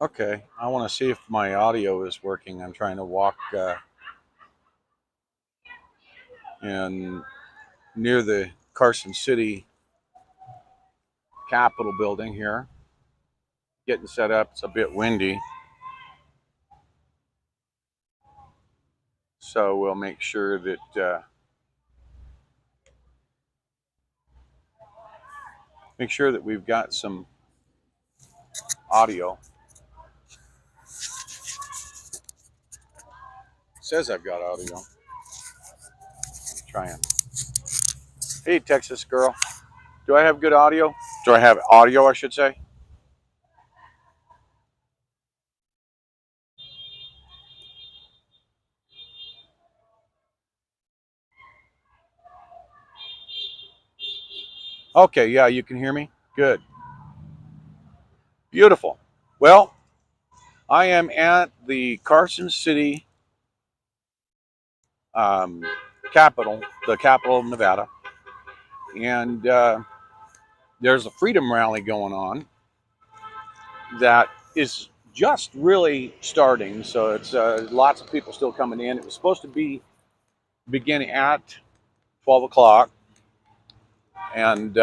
Okay, I want to see if my audio is working. I'm trying to walk in near the Carson City Capitol building here. Getting set up. It's a bit windy, so we'll make sure that we've got some audio. It says I've got audio. Trying. Hey, Texas girl. Do I have good audio? Do I have audio, I should say? Okay, yeah, you can hear me? Good. Beautiful. Well, I am at the Carson City capital, the capital of Nevada, and there's a freedom rally going on that is just really starting. So it's lots of people still coming in. It was supposed to be beginning at 12 o'clock and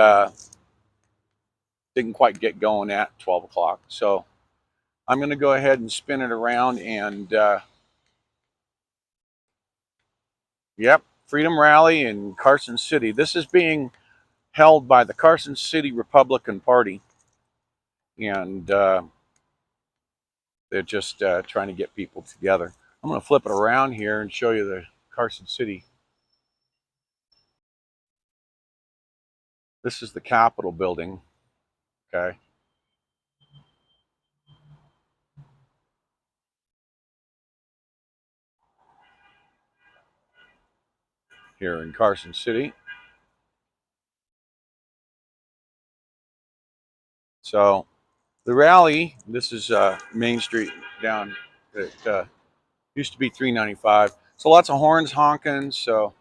didn't quite get going at 12 o'clock. So I'm going to go ahead and spin it around and, yep, Freedom Rally in Carson City. This is being held by the Carson City Republican Party, and they're just trying to get people together. I'm going to flip it around here and show you the Carson City. This is the Capitol building, okay? Here in Carson City. So the rally, this is Main Street down at used to be 395. So lots of horns honking. So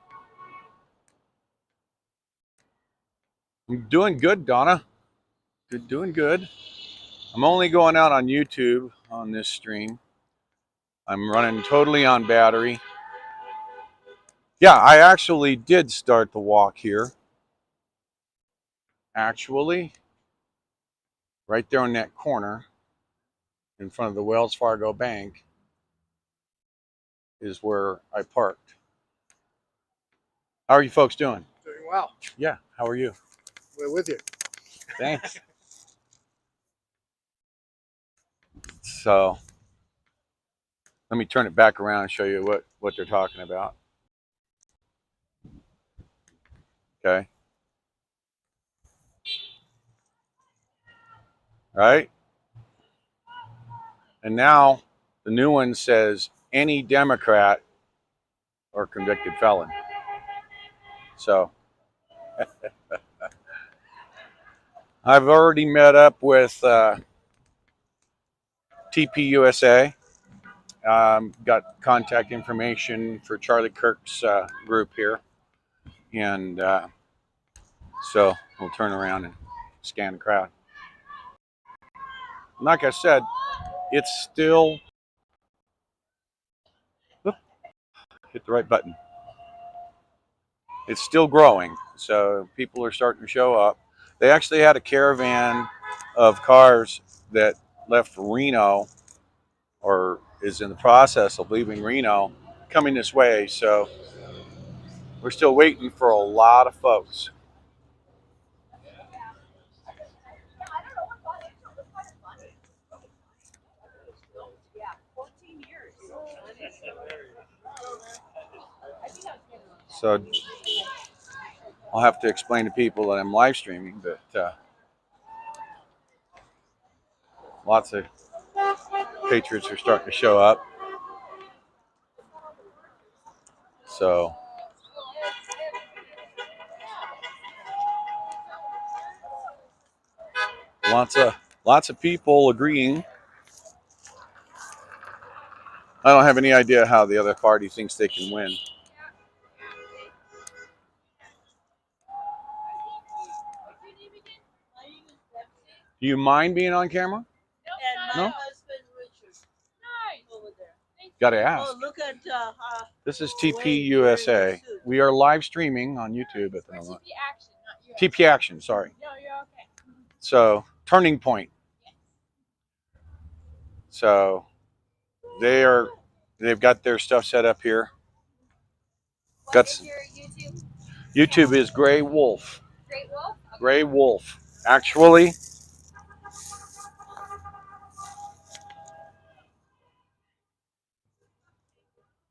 I'm doing good, Donna. Good, doing good. I'm only going out on YouTube on this stream. I'm running totally on battery. Yeah, I actually did start the walk here. Actually, right there on that corner in front of the Wells Fargo Bank is where I parked. How are you folks doing? Doing well. Yeah, how are you? We're with you. Thanks. So let me turn it back around and show you what they're talking about. Okay. Right? And now the new one says any Democrat or convicted felon. So I've already met up with TPUSA. Got contact information for Charlie Kirk's group here. And so we'll turn around and scan the crowd. Like I said, it's still, hit the right button. It's still growing. So people are starting to show up. They actually had a caravan of cars that left Reno or is in the process of leaving Reno coming this way. So we're still waiting for a lot of folks. So I'll have to explain to people that I'm live streaming, but lots of patriots are starting to show up. So lots of people agreeing. I don't have any idea how the other party thinks they can win. Do you mind being on camera? No? Got to ask. Oh, look at This is TP USA. We are live streaming on YouTube at the moment. TP Action, not TP Action, sorry. No, you're okay. So, Turning Point. So, they've got their stuff set up here. What is your YouTube? YouTube is Gray Wolf. Gray Wolf? Okay. Gray Wolf. Actually,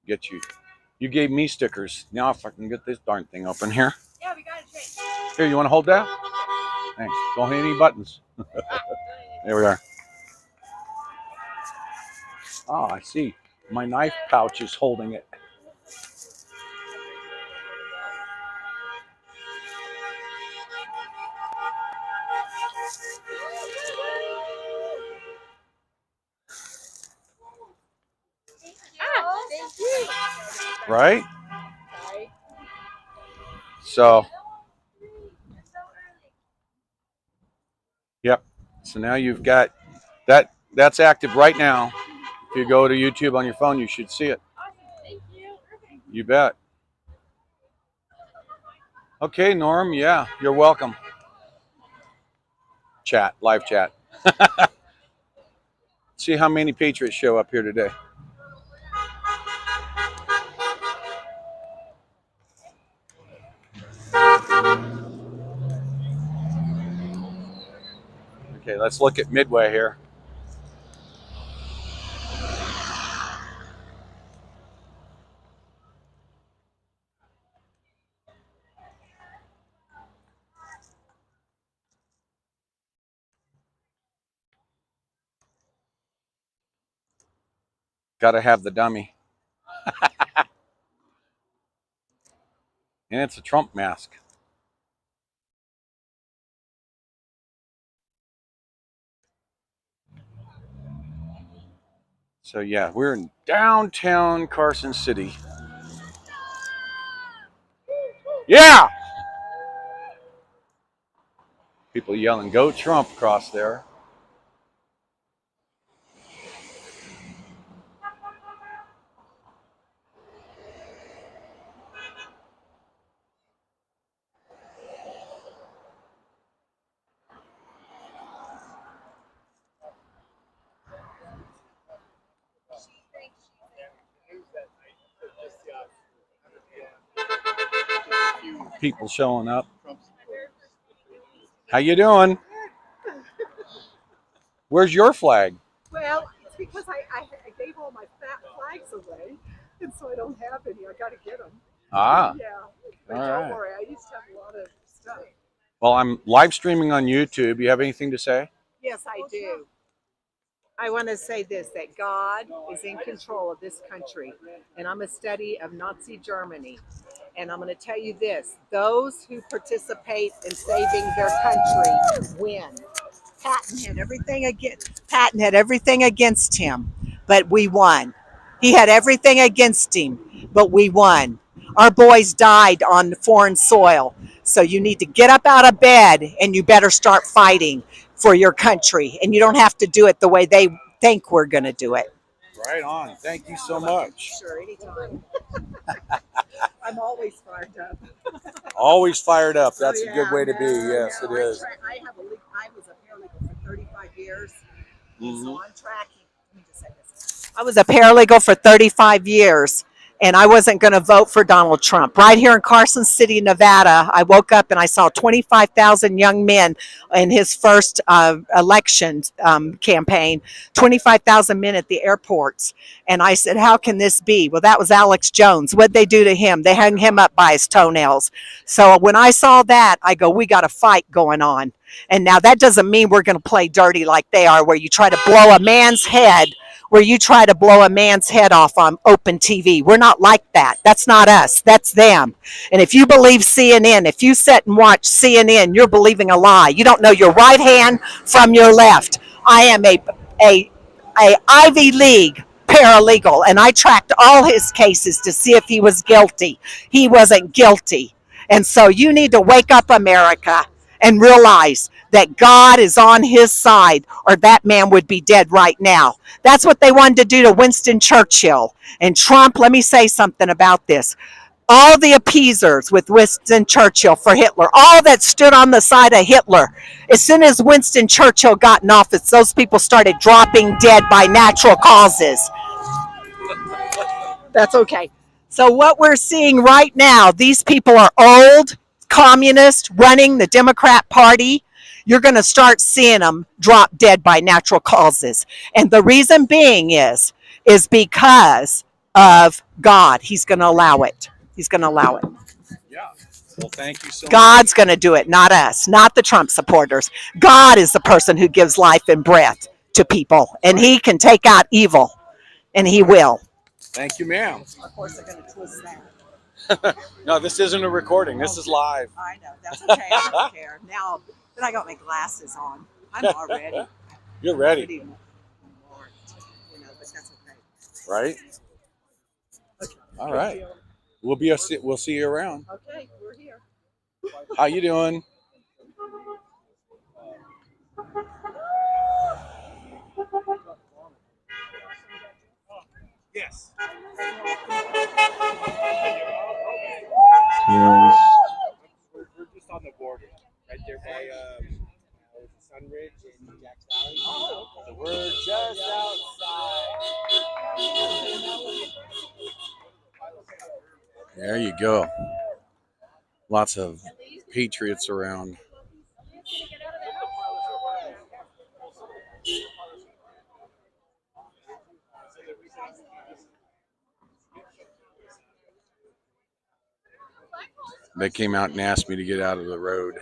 get you. You gave me stickers. Now if I can get this darn thing open here. Yeah, we got it straight. Here, you want to hold that? Thanks. Don't hit any buttons. There we are. Oh, I see. My knife pouch is holding it. Thank you. Right? So, yep. So now you've got that. That's active right now. If you go to YouTube on your phone, you should see it. Thank you. You bet. Okay, Norm. Yeah, you're welcome. Chat, live chat. See how many Patriots show up here today. Okay, let's look at Midway here. Got to have the dummy. And it's a Trump mask. So yeah, we're in downtown Carson City. Yeah! People yelling, "Go Trump" across there. People showing up. How you doing? Where's your flag? Well, it's because I gave all my flags away, and so I don't have any. I got to get them. Ah. Yeah. But don't worry, I used to have a lot of stuff. Well, I'm live streaming on YouTube. You have anything to say? Yes, I do. I want to say this, that God is in control of this country, and I'm a study of Nazi Germany. And I'm going to tell you this, those who participate in saving their country win. Patton had everything against him, but we won. He had everything against him, but we won. Our boys died on foreign soil. So you need to get up out of bed and you better start fighting for your country. And you don't have to do it the way they think we're going to do it. Right on. Thank you so much. Sure, anytime. I'm always fired up. Always fired up. That's a good way to be. Yes, it is. I was a paralegal for 35 years. Mm-hmm. So I'm tracking. Let me just say this. I was a paralegal for 35 years. And I wasn't going to vote for Donald Trump. Right here in Carson City, Nevada, I woke up and I saw 25,000 young men in his first election campaign, 25,000 men at the airports. And I said, how can this be? Well, that was Alex Jones. What'd they do to him? They hung him up by his toenails. So when I saw that, I go, we got a fight going on. And now that doesn't mean we're going to play dirty like they are, where you try to blow a man's head off on open TV. We're not like that. That's not us. That's them. And if you believe CNN, if you sit and watch CNN, you're believing a lie. You don't know your right hand from your left. I am a Ivy League paralegal, and I tracked all his cases to see if he was guilty. He wasn't guilty. And so you need to wake up, America, and realize that God is on his side, or that man would be dead right now. That's what they wanted to do to Winston Churchill. And Trump, let me say something about this. All the appeasers with Winston Churchill for Hitler, all that stood on the side of Hitler, as soon as Winston Churchill got in office, those people started dropping dead by natural causes. That's okay. So what we're seeing right now, these people are old communists running the Democrat Party. You're going to start seeing them drop dead by natural causes. And the reason being is because of God. He's going to allow it. He's going to allow it. Yeah. Well, thank you so much. God's going to do it, not us, not the Trump supporters. God is the person who gives life and breath to people, and he can take out evil, and he will. Thank you, ma'am. Of course, they're going to twist that. No, this isn't a recording. This is live. I know. That's okay. I don't care. Now that I got my glasses on, I'm all ready. You're ready. You know, but that's okay. Right? Okay. All right. We'll see you around. Okay, we're here. How you doing? Yes. We're just on the border, right there by Sunridge and Jack's Valley. So we're just outside. There you go. Lots of patriots around. They came out and asked me to get out of the road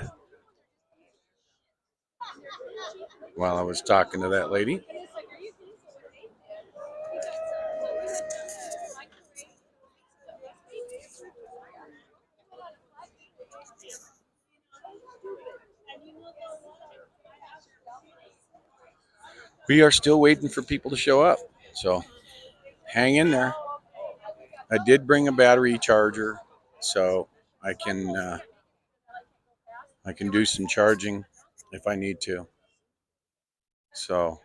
while I was talking to that lady. We are still waiting for people to show up, so hang in there. I did bring a battery charger, so I can do some charging if I need to. So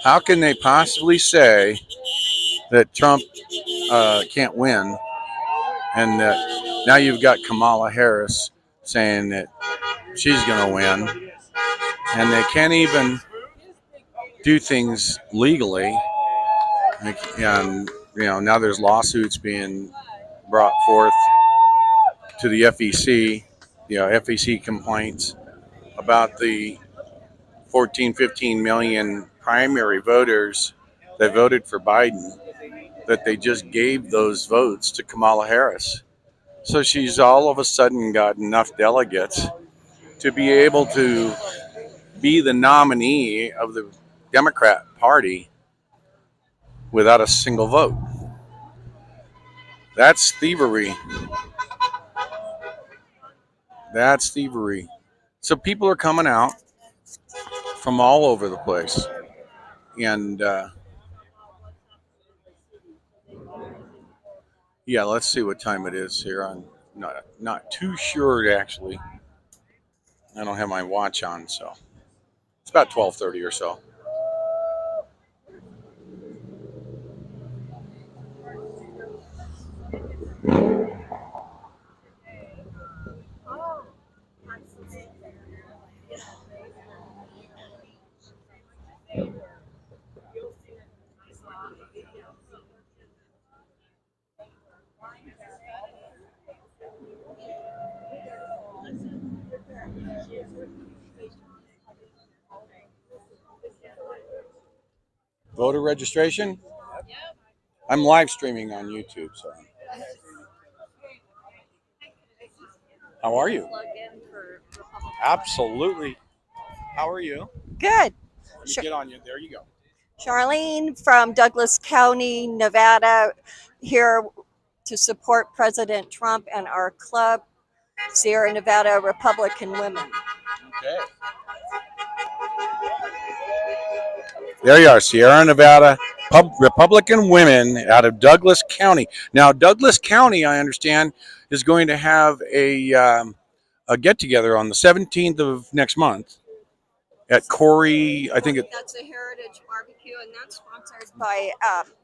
how can they possibly say that Trump can't win, and that now you've got Kamala Harris saying that she's going to win, and they can't even do things legally? And now there's lawsuits being brought forth to the FEC, FEC complaints about the 14, 15 million primary voters that voted for Biden, that they just gave those votes to Kamala Harris. So she's all of a sudden got enough delegates to be able to be the nominee of the Democrat Party without a single vote. That's thievery. That's thievery. So people are coming out from all over the place. And yeah, let's see what time it is here. I'm not too sure, actually. I don't have my watch on, so it's about 12:30 or so. Voter registration? I'm live streaming on YouTube, so. How are you? Plug in for Republican Absolutely. How are you? Good. Let me get on you. There you go. Charlene from Douglas County, Nevada, here to support President Trump and our club, Sierra Nevada Republican Women. Okay. There you are, Sierra Nevada Republican Women out of Douglas County. Now, Douglas County, I understand, is going to have a get together on the 17th of next month at Corey. I think it. That's a Heritage Barbecue, and that's sponsored by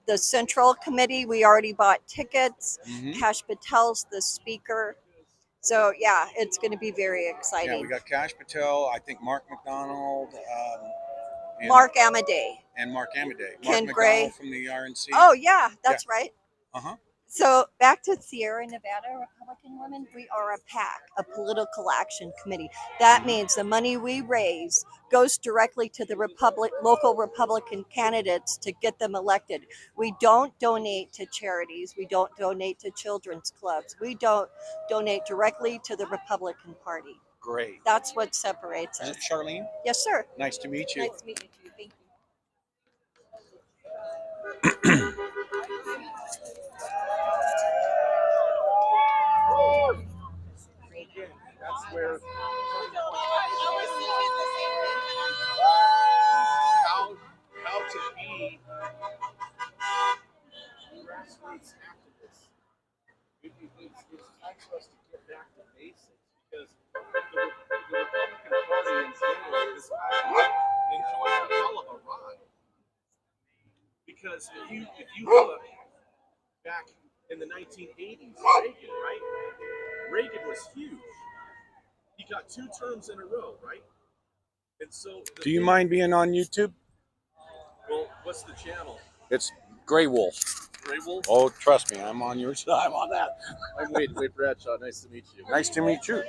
the Central Committee. We already bought tickets. Mhm. Cash Patel's the speaker. So, yeah, it's going to be very exciting. Yeah, we got Cash Patel. I think Mark McDonald. And Mark Amadei. And Mark Amadei. Ken Mark Gray. McDonald from the RNC. Oh, yeah, that's right. Uh-huh. So back to Sierra Nevada Republican Women, we are a PAC, a political action committee. That means the money we raise goes directly to the local Republican candidates to get them elected. We don't donate to charities. We don't donate to children's clubs. We don't donate directly to the Republican Party. Great. That's what separates Is us. it Charlene? Yes, sir. Nice to meet you. Nice to meet you too. Thank you. That's where how to be grassroots activists. It's time for us to get back to basics because the Republican Party in general is enjoying a hell of a ride. Because if you look back in the 1980s, Reagan, right? Reagan was huge. He got 2 terms in a row, right? And so Do you mind being on YouTube? Well, what's the channel? It's Grey Wolf. Grey Wolf? Oh, trust me, I'm on your side. I'm on that. I'm Wade Bradshaw. Nice to meet you. Nice to meet you.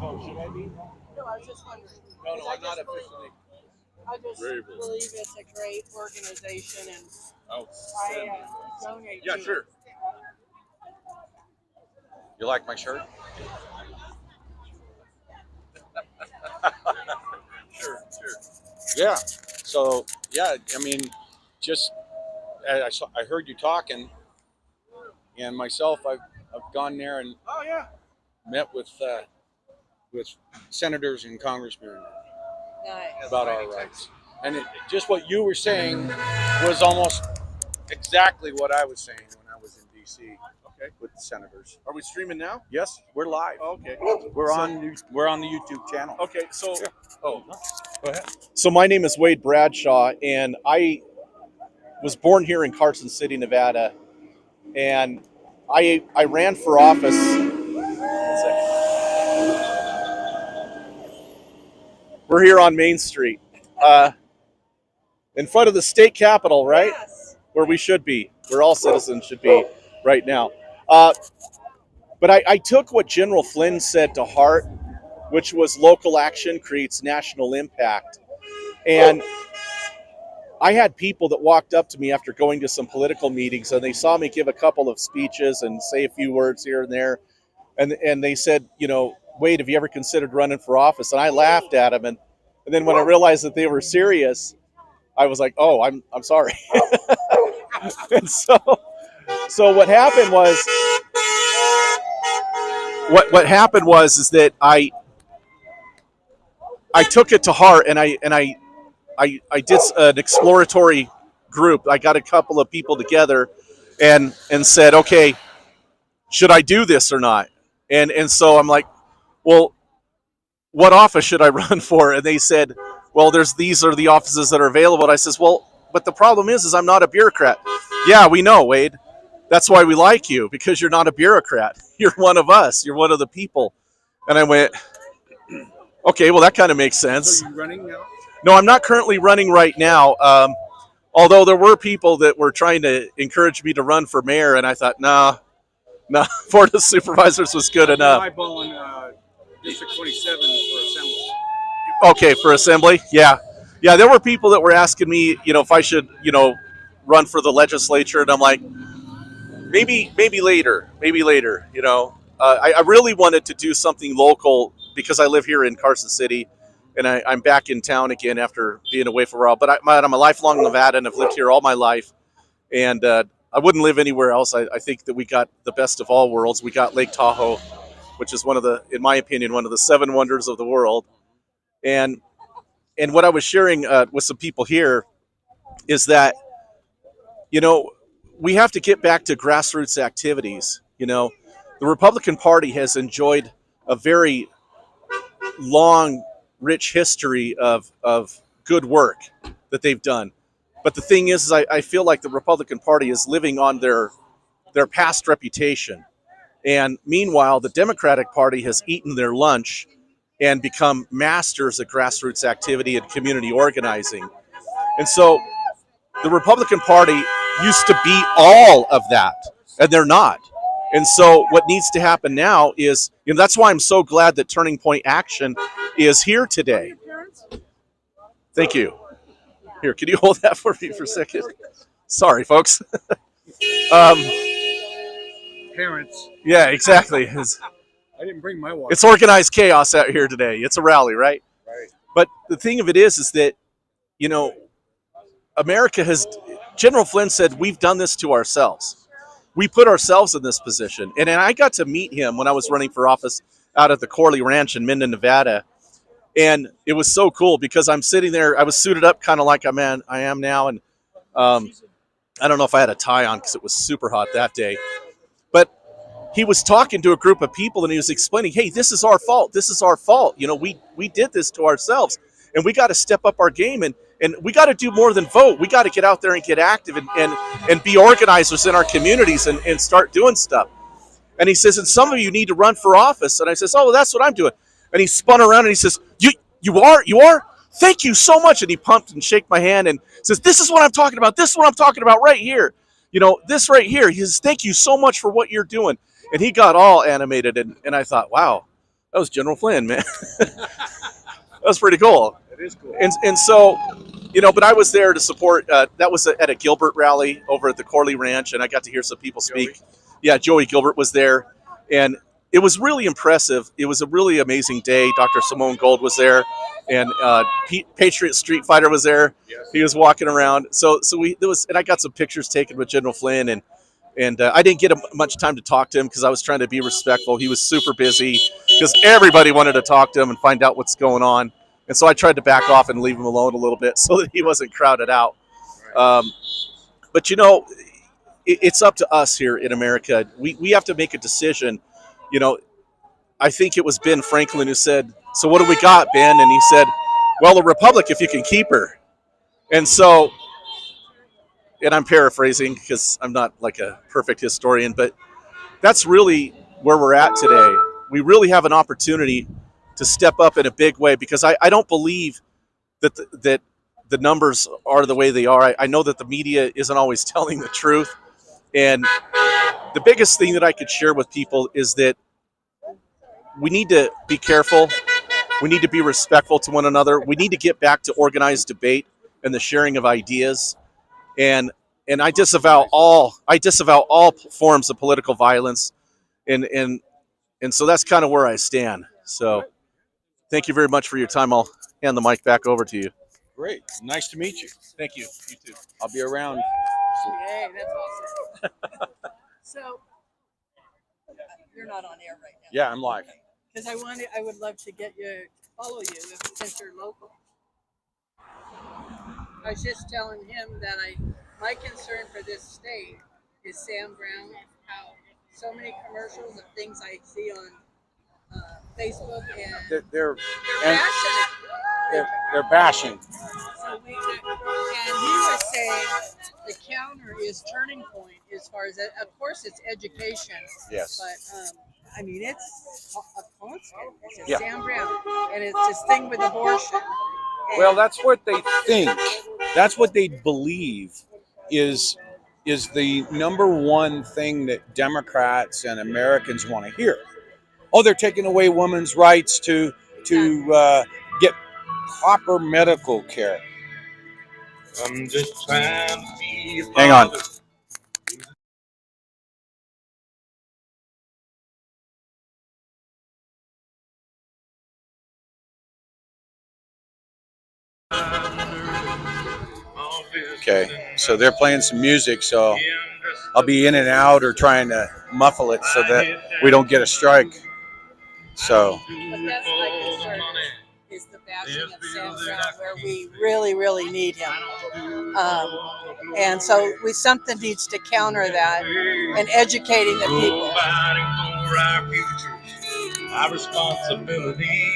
Oh, should I be? No, I was just wondering. No, I'm not officially. I just Very good. believe it's a great organization, and Oh, I donate. yeah, to it. sure. You like my shirt? Sure. Yeah. So, yeah, I mean, just I heard you talking, and myself, I've gone there and Oh, yeah. met with senators and congressmen Nice. about our rights. And just what you were saying was almost exactly what I was saying when I was in D.C. Okay. with the senators. Are we streaming now? Yes, we're live. Okay. We're on the YouTube channel. Okay, so Yeah. Go ahead. So my name is Wade Bradshaw, and I was born here in Carson City, Nevada, and I ran for office. One second. We're here on Main Street, in front of the state capitol, right? Yes. Where we should be, where all citizens should be right now. But I took what General Flynn said to heart, which was local action creates national impact. And I had people that walked up to me after going to some political meetings, and they saw me give a couple of speeches and say a few words here and there. And they said, Wade, have you ever considered running for office? And I laughed at them. And then when I realized that they were serious, I was like, oh, I'm sorry. And so what happened was, what happened was is that I took it to heart, and I did an exploratory group. I got a couple of people together and said, okay, should I do this or not? And so I'm like, well, what office should I run for? And they said, well, these are the offices that are available. And I says, well, but the problem is I'm not a bureaucrat. Yeah, we know, Wade. That's why we like you, because you're not a bureaucrat. You're one of us. You're one of the people. And I went, okay, well, that kind of makes sense. So you're running now? No, I'm not currently running right now. Although there were people that were trying to encourage me to run for mayor, and I thought, nah, Board of Supervisors was good enough. Eyeballing District 27 for assembly. Okay, for assembly, yeah. There were people that were asking me, if I should, run for the legislature, and I'm like, maybe later, I really wanted to do something local because I live here in Carson City, and I'm back in town again after being away for a while. But I'm a lifelong Nevadan. I've lived here all my life, and I wouldn't live anywhere else. I think that we got the best of all worlds. We got Lake Tahoe, which is one of the, in my opinion, one of the seven wonders of the world. And what I was sharing with some people here is that, you know, we have to get back to grassroots activities. You know, the Republican Party has enjoyed a very long, rich history of good work that they've done. But the thing is I feel like the Republican Party is living on their past reputation. And meanwhile, the Democratic Party has eaten their lunch and become masters of grassroots activity and community organizing. And so the Republican Party used to be all of that, and they're not. And so what needs to happen now is, you know, that's why I'm so glad that Turning Point Action is here today. Thank you. Here, can you hold that for me for a second? Sorry, folks. um, Parents. yeah, exactly. I didn't bring my water. It's organized chaos out here today. It's a rally, right? Right. But the thing of it is that, you know, America has, General Flynn said, we've done this to ourselves. We put ourselves in this position. And I got to meet him when I was running for office out at the Corley Ranch in Minden, Nevada. And it was so cool because I'm sitting there, I was suited up kind of like I am now. And I don't know if I had a tie on because it was super hot that day. But he was talking to a group of people and he was explaining, hey, this is our fault. This is our fault. You know, we did this to ourselves and we got to step up our game and we got to do more than vote. We got to get out there and get active and be organizers in our communities and start doing stuff. And he says, and some of you need to run for office. And I says, oh, well, that's what I'm doing. And he spun around and he says, you are? Thank you so much. And he pumped and shook my hand and says, this is what I'm talking about. This is what I'm talking about right here. You know, this right here. He says, thank you so much for what you're doing. And he got all animated, and I thought, wow, that was General Flynn, man. That was pretty cool. It is cool. And so, you know, but I was there to support, that was at a Gilbert rally over at the Corley Ranch, and I got to hear some people speak. Yeah, Joey Gilbert was there, and it was really impressive. It was a really amazing day. Dr. Simone Gold was there, and Patriot Street Fighter was there. Yes. He was walking around. And I got some pictures taken with General Flynn, and I didn't get much time to talk to him because I was trying to be respectful. He was super busy because everybody wanted to talk to him and find out what's going on. And so I tried to back off and leave him alone a little bit so that he wasn't crowded out. But, you know, it's up to us here in America. We have to make a decision. You know, I think it was Ben Franklin who said, so what do we got, Ben? And he said, well, a republic if you can keep her. And so, and I'm paraphrasing because I'm not like a perfect historian, but that's really where we're at today. We really have an opportunity to step up in a big way because I don't believe that the numbers are the way they are. I know that the media isn't always telling the truth. And the biggest thing that I could share with people is that we need to be careful. We need to be respectful to one another. We need to get back to organized debate and the sharing of ideas. And I disavow all forms of political violence. And so that's kind of where I stand. So thank you very much for your time. I'll hand the mic back over to you. Great. Nice to meet you. Thank you. You too. I'll be around. Yay, that's awesome. So, you're not on air right now. Yeah, I'm live. Because I would love to get you, follow you since you're local. I was just telling him that my concern for this state is Sam Brown, how so many commercials of things I see on Facebook and They're passionate. they're bashing. So and he was saying the counter is Turning Point as far as, of course, it's education. Yes. But I mean, it's a constant. It's just Yeah. Sam Brown, and it's this thing with abortion. And Well, that's what they think. That's what they believe is the number one thing that Democrats and Americans want to hear. Oh, they're taking away women's rights to get proper medical care. I'm just trying to be a Hang on. father. Okay, so they're playing some music, so I'll be in and out or trying to muffle it so that we don't get a strike. So, But that's my concern is the bashing of Sam Brown where we really, really need him. And so something needs to counter that and educating the people. Our responsibility.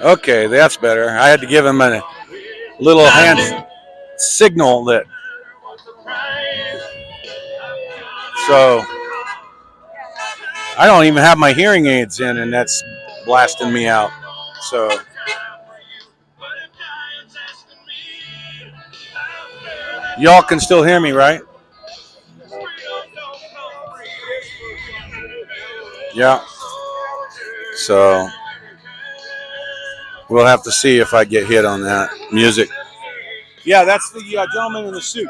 okay, that's better. I had to give him a little hand signal that. So, I don't even have my hearing aids in, and that's blasting me out. So, y'all can still hear me, right? Yeah. So, we'll have to see if I get hit on that music. Yeah, that's the gentleman in the suit.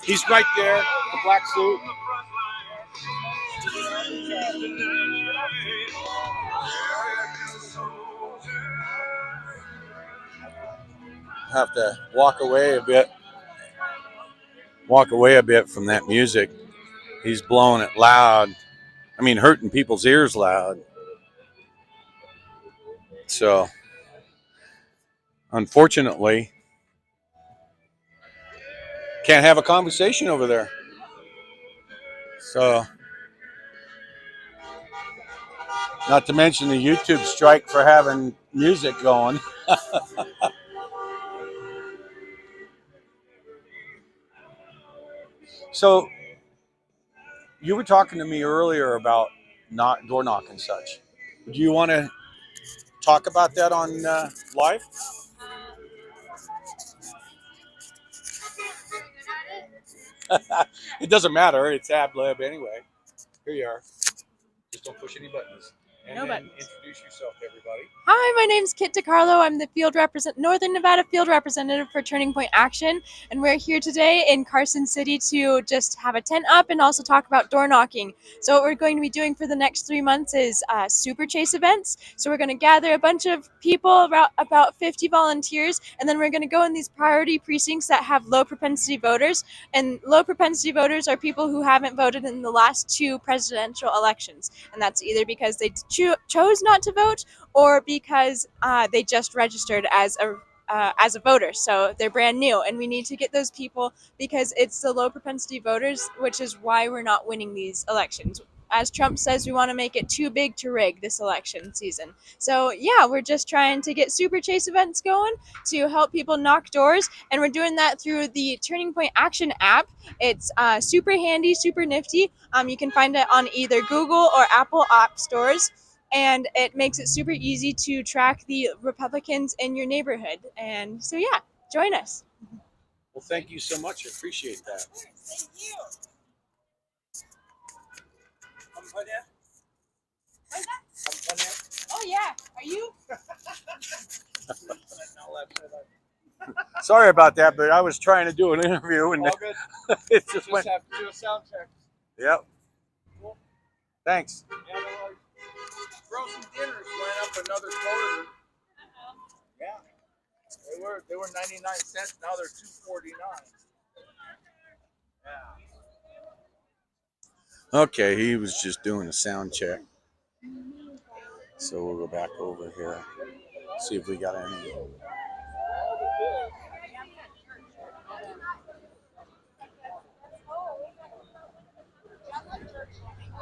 He's right there, the black suit. Have to walk away a bit from that music. He's blowing it loud. I mean, hurting people's ears loud. So, unfortunately, can't have a conversation over there. So, not to mention the YouTube strike for having music going. So, you were talking to me earlier about not door knock and such. Do you want to talk about that on live? It doesn't matter. It's ad lib anyway. Here you are. Just don't push any buttons. And No then buttons. introduce yourself to everybody. Hi, my name's Kit DiCarlo. I'm the Northern Nevada field representative for Turning Point Action, and we're here today in Carson City to just have a tent up and also talk about door knocking. So what we're going to be doing for the next 3 months is super chase events. So we're going to gather a bunch of people, about 50 volunteers, and then we're going to go in these priority precincts that have low propensity voters. And low propensity voters are people who haven't voted in the last 2 presidential elections, and that's either because they chose not to vote or because they just registered as a voter, so they're brand new, and we need to get those people because it's the low propensity voters, which is why we're not winning these elections. As Trump says, we want to make it too big to rig this election season. So yeah, we're just trying to get super chase events going to help people knock doors, and we're doing that through the Turning Point Action app. It's super handy, super nifty. You can find it on either Google or Apple app stores, and it makes it super easy to track the Republicans in your neighborhood. And so, yeah, join us. Well, thank you so much. I appreciate that. Thank you. Oh, yeah. Are you? Sorry about that, but I was trying to do an interview and it just went. have to do a sound check. Yep. Thanks. Frozen dinners went up another quarter. Yeah, they were 99 cents. Now they're $2.49. Yeah. Okay, he was just doing a sound check. So we'll go back over here, see if we got any.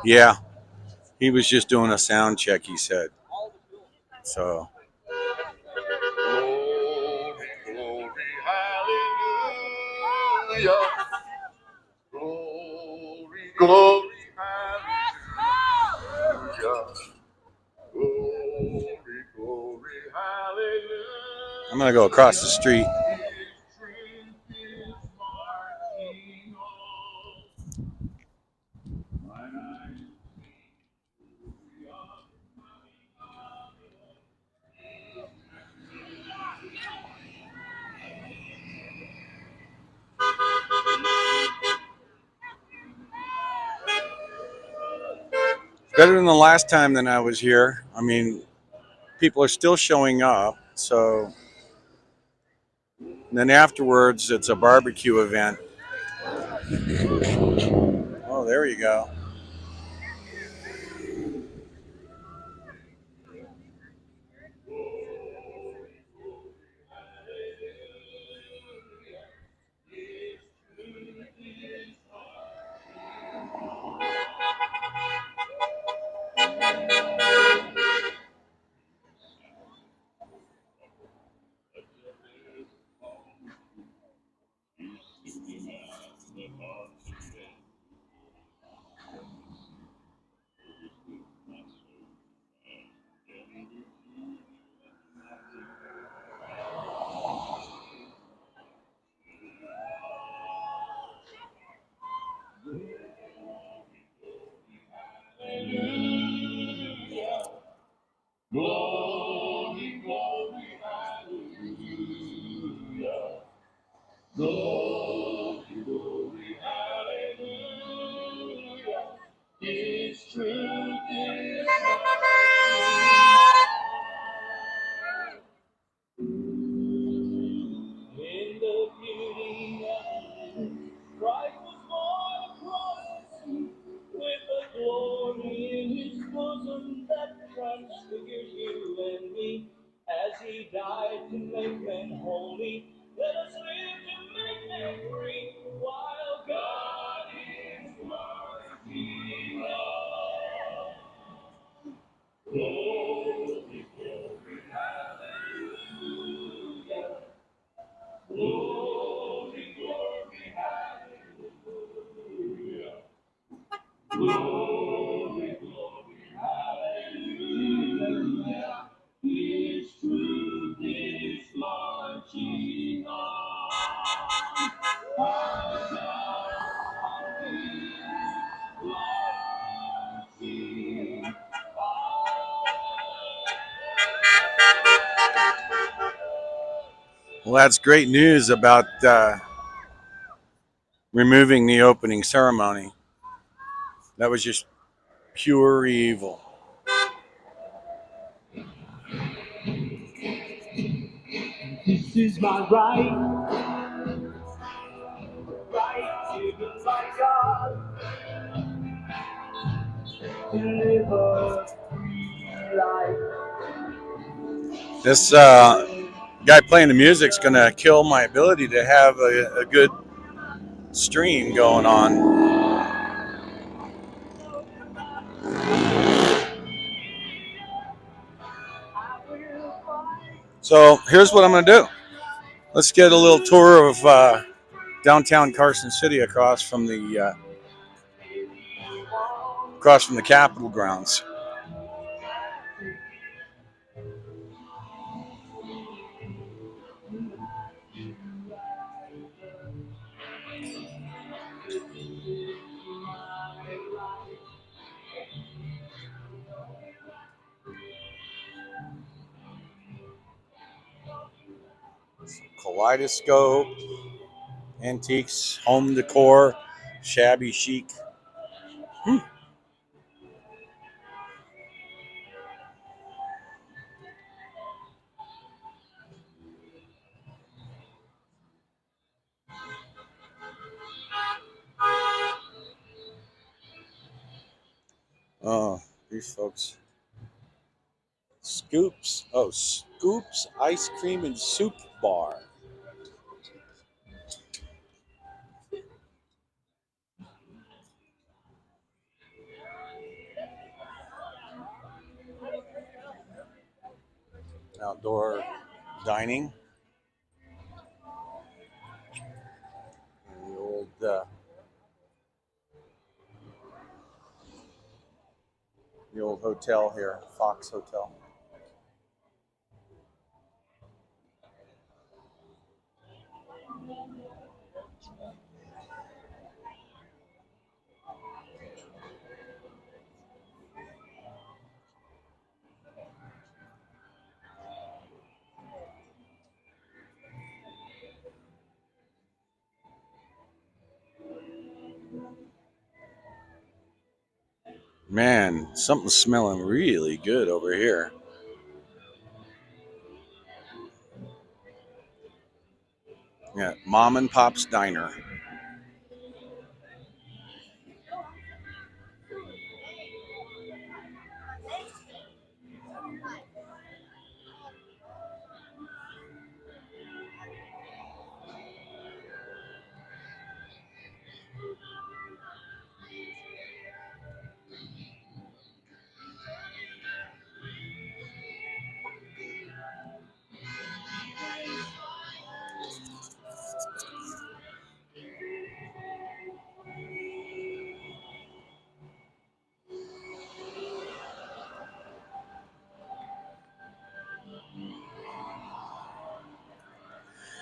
Yeah, he was just doing a sound check, he said. So. Glory, hallelujah. Glory, hallelujah. Glory, I'm gonna go across the street. Better than the last time that I was here. I mean, people are still showing up. So and then afterwards, it's a barbecue event. Oh, there you go. Well, that's great news about removing the opening ceremony. That was just pure evil. This is my right, given by God, to live a free life. This guy playing the music's gonna kill my ability to have a good stream going on. So here's what I'm gonna do. Let's get a little tour of downtown Carson City across from the Capitol grounds. Kaleidoscope, antiques, home decor, shabby chic. Oh, these folks. Scoops. Oh, Scoops Ice Cream and Soup Bar. Outdoor dining. And the old hotel here, Fox Hotel. Man, something's smelling really good over here. Yeah, Mom and Pop's Diner.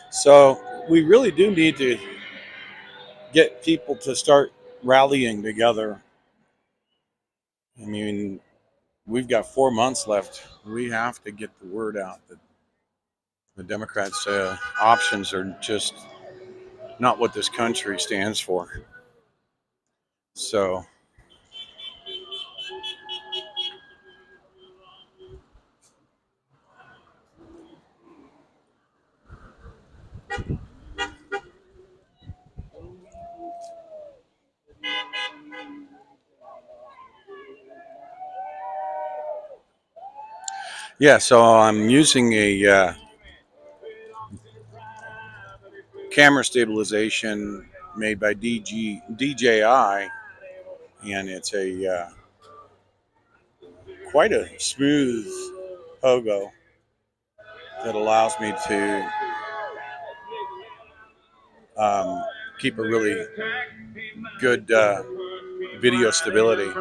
So we really do need to get people to start rallying together. I mean, we've got 4 months left. We have to get the word out that the Democrats' options are just not what this country stands for. So, yeah, so I'm using a camera stabilization made by DJI, and it's a quite a smooth pogo that allows me to um, keep a really good video stability.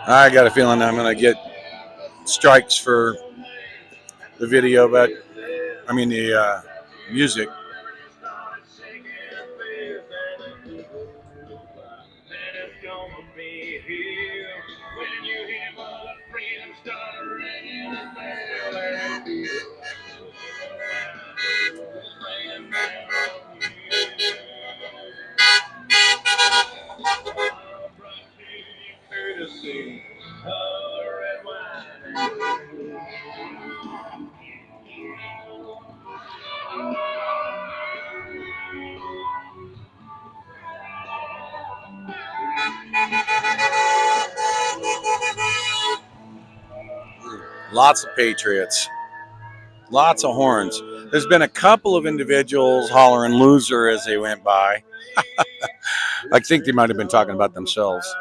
I got a feeling I'm going to get strikes for the video, but I mean the music. Lots of patriots, lots of horns. There's been a couple of individuals hollering loser as they went by. I think they might have been talking about themselves.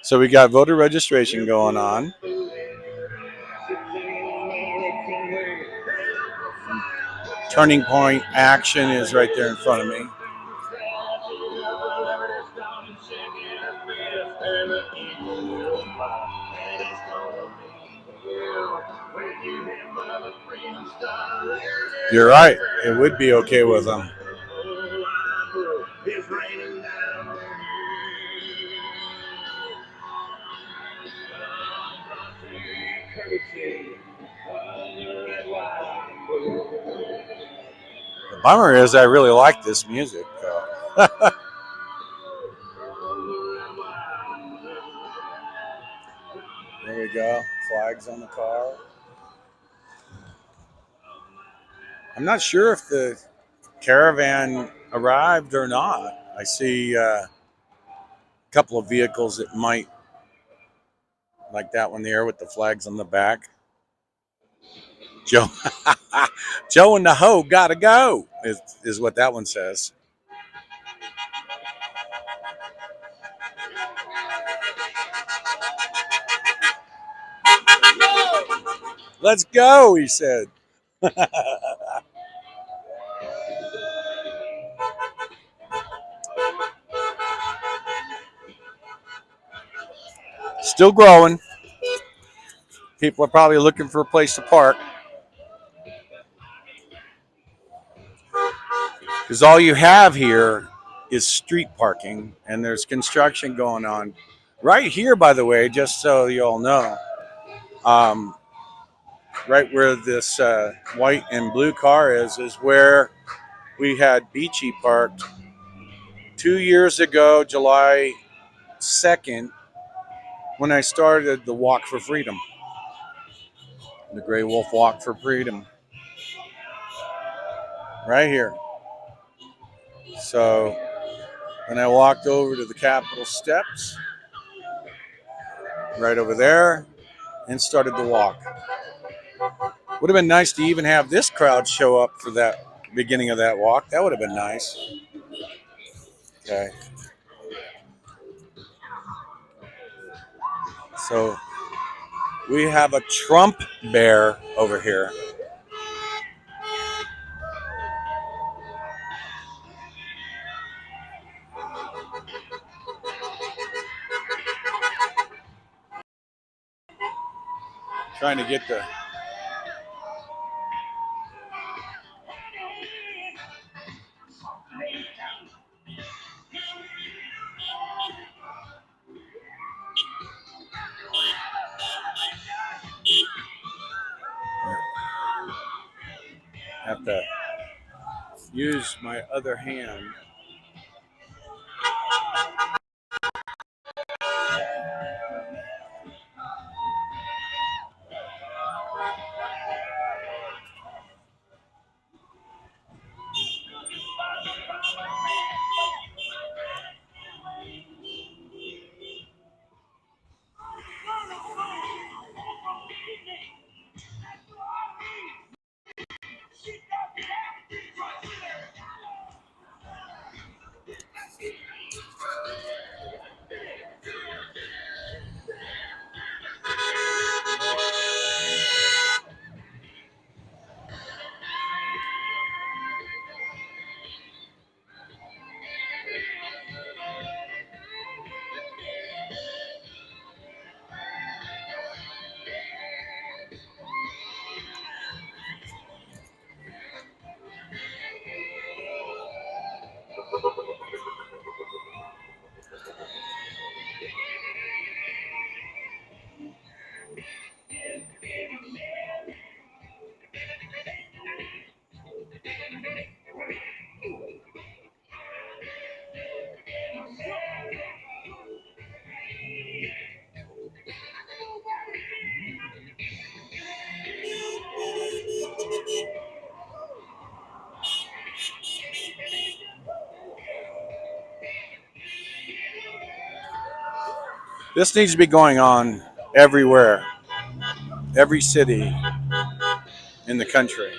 So we got voter registration going on. Turning Point Action is right there in front of me. You're right. It would be okay with them. The bummer is I really like this music. There we go. Flags on the car. I'm not sure if the caravan arrived or not. I see a couple of vehicles that might, like that one there with the flags on the back. Joe, Joe and the hoe gotta go is what that one says. Let's go, he said. Still growing. People are probably looking for a place to park. Because all you have here is street parking, and there's construction going on right here. By the way, just so you all know, um, right where this white and blue car is where we had Beachy parked 2 years ago, July 2nd, when I started the Walk for Freedom, the Gray Wolf Walk for Freedom, right here. So then I walked over to the Capitol steps, right over there, and started the walk. Would have been nice to even have this crowd show up for that beginning of that walk. That would have been nice. Okay. So we have a Trump bear over here. Trying to get the have to use my other hand. This needs to be going on everywhere, every city in the country.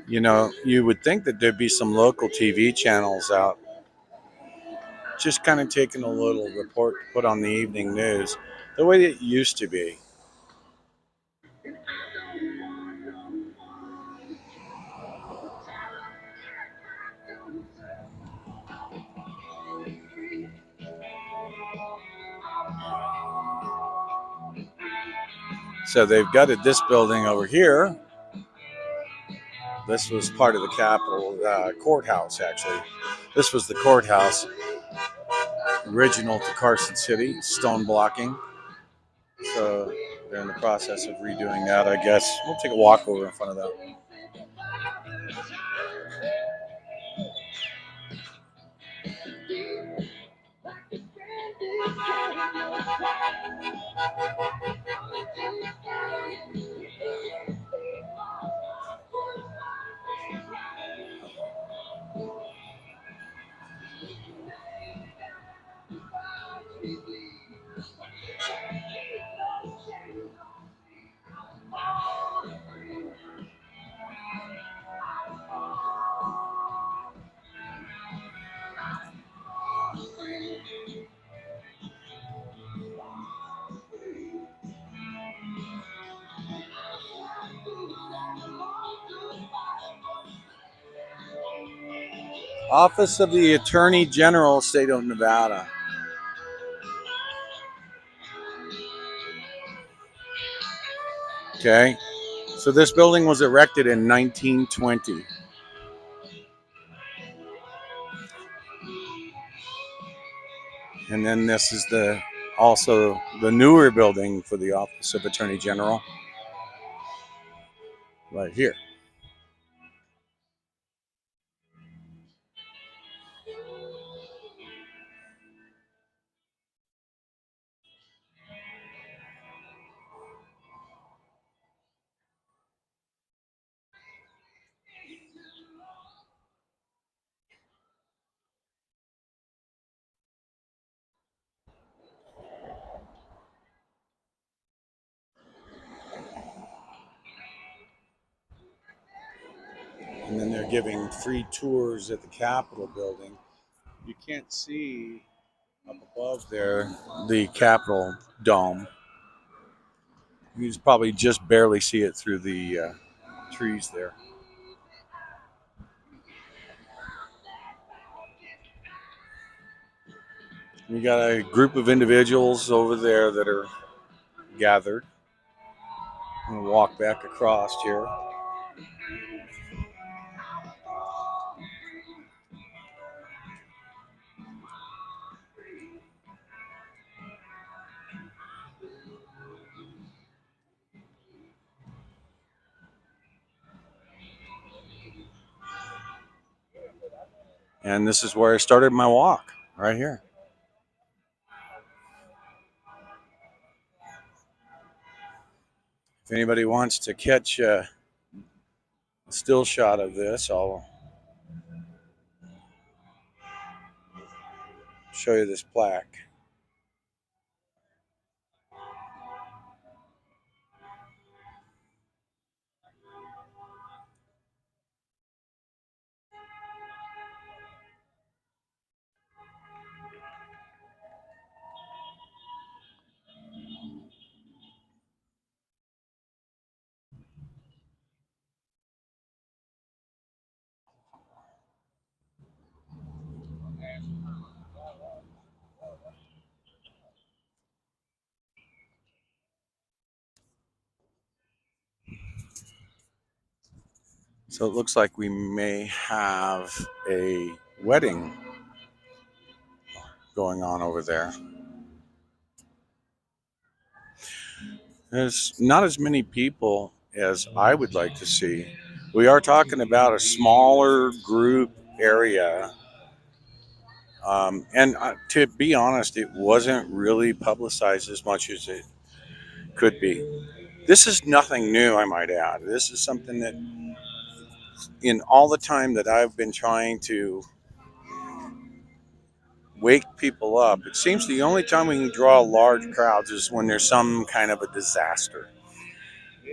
You know, you would think that there'd be some local TV channels out just kind of taking a little report to put on the evening news the way it used to be. So they've gutted this building over here. This was part of the Capitol courthouse, actually. This was the courthouse, original to Carson City, stone blocking. So they're in the process of redoing that, I guess. We'll take a walk over in front of that. Office of the Attorney General, State of Nevada. Okay, so this building was erected in 1920. And then this is also the newer building for the Office of Attorney General, right here. And then they're giving free tours at the Capitol building. You can't see up above there the Capitol dome. You can probably just barely see it through the trees there. You got a group of individuals over there that are gathered. I'm gonna walk back across here. And this is where I started my walk, right here. If anybody wants to catch a still shot of this, I'll show you this plaque. So it looks like we may have a wedding going on over there. There's not as many people as I would like to see. We are talking about a smaller group area. And to be honest, it wasn't really publicized as much as it could be. This is nothing new, I might add. This is something that, in all the time that I've been trying to wake people up, it seems the only time we can draw large crowds is when there's some kind of a disaster.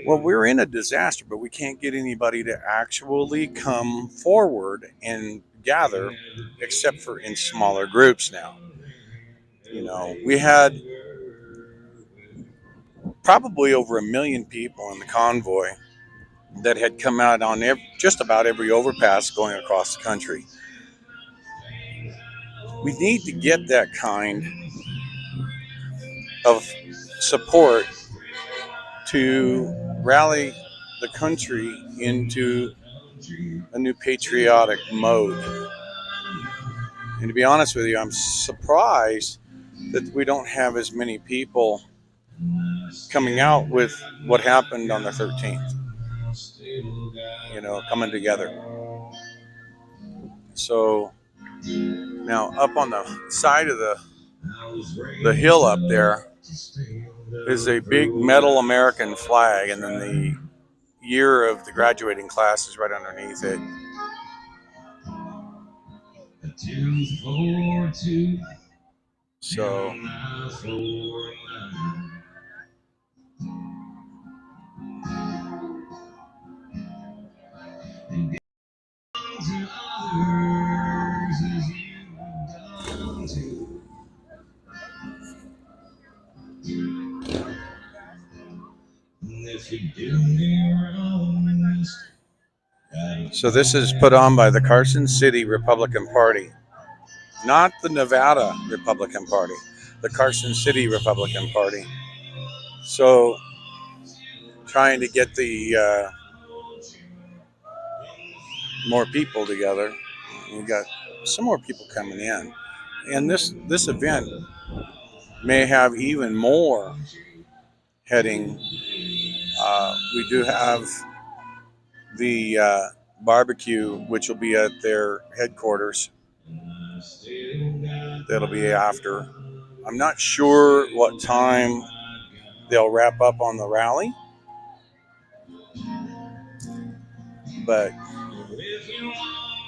Well, we're in a disaster, but we can't get anybody to actually come forward and gather, except for in smaller groups now. You know, we had probably over 1 million people in the convoy that had come out on just about every overpass going across the country. We need to get that kind of support to rally the country into a new patriotic mode. And to be honest with you, I'm surprised that we don't have as many people coming out with what happened on the 13th, coming together. So now up on the side of the hill up there is a big metal American flag, and then the year of the graduating class is right underneath it. So So this is put on by the Carson City Republican Party, not the Nevada Republican Party, the Carson City Republican Party. So trying to get the more people together. We got some more people coming in, and this event may have even more heading. We do have the barbecue, which will be at their headquarters. That'll be after. I'm not sure what time they'll wrap up on the rally, but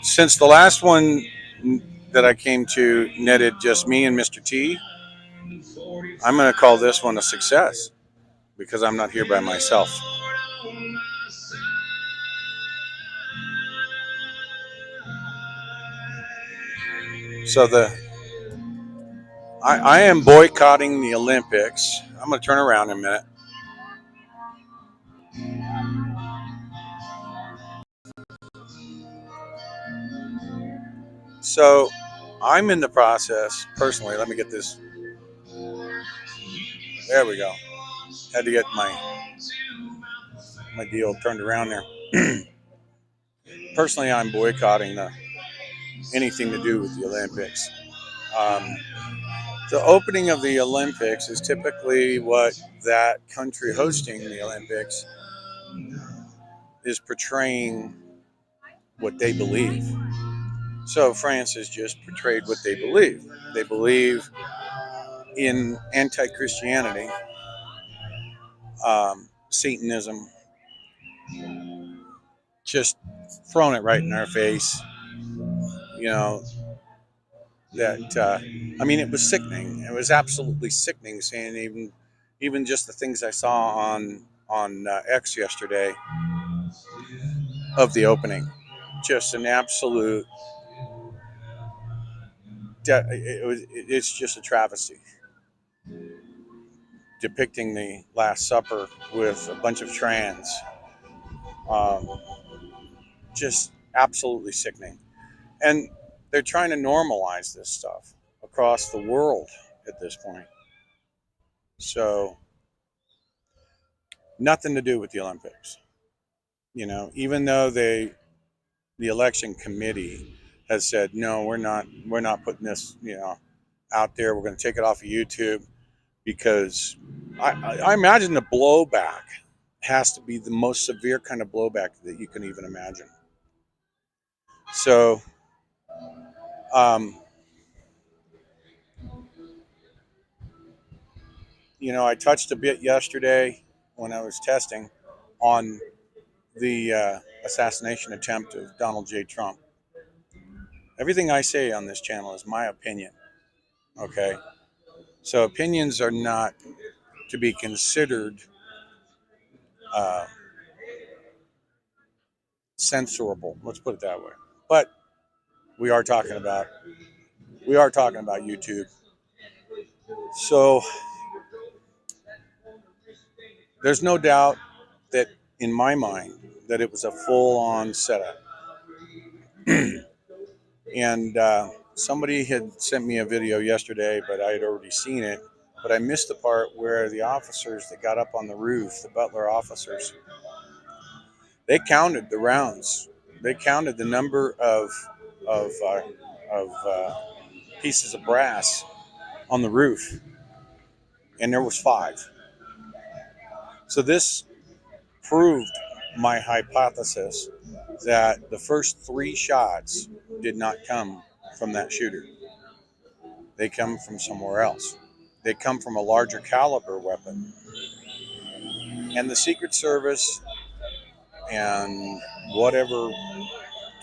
since the last one that I came to netted just me and Mr. T, I'm going to call this one a success because I'm not here by myself. So I am boycotting the Olympics. I'm going to turn around in a minute. So I'm in the process personally. Let me get this. There we go. Had to get my deal turned around there. Personally, I'm boycotting anything to do with the Olympics. Um, the opening of the Olympics is typically what that country hosting the Olympics is portraying what they believe. So France has just portrayed what they believe. They believe in anti-Christianity, Satanism, just throwing it right in our face. You know, that I mean, it was sickening. It was absolutely sickening seeing even just the things I saw on X yesterday of the opening. Just an absolute. It's just a travesty depicting the Last Supper with a bunch of trans. Um, just absolutely sickening, and they're trying to normalize this stuff across the world at this point. So nothing to do with the Olympics. You know, even though the election committee has said no, we're not putting this out there. We're going to take it off of YouTube because I imagine the blowback has to be the most severe kind of blowback that you can even imagine. So I touched a bit yesterday when I was testing on the assassination attempt of Donald J. Trump. Everything I say on this channel is my opinion. Okay. So opinions are not to be considered uh, censorable. Let's put it that way. But we are talking about YouTube. So there's no doubt that in my mind that it was a full-on setup. And somebody had sent me a video yesterday, but I had already seen it. But I missed the part where the officers that got up on the roof, the Butler officers, they counted the rounds. They counted the number of pieces of brass on the roof, and there was 5. So this proved my hypothesis that the first 3 shots did not come from that shooter. They come from somewhere else. They come from a larger caliber weapon. And the Secret Service and whatever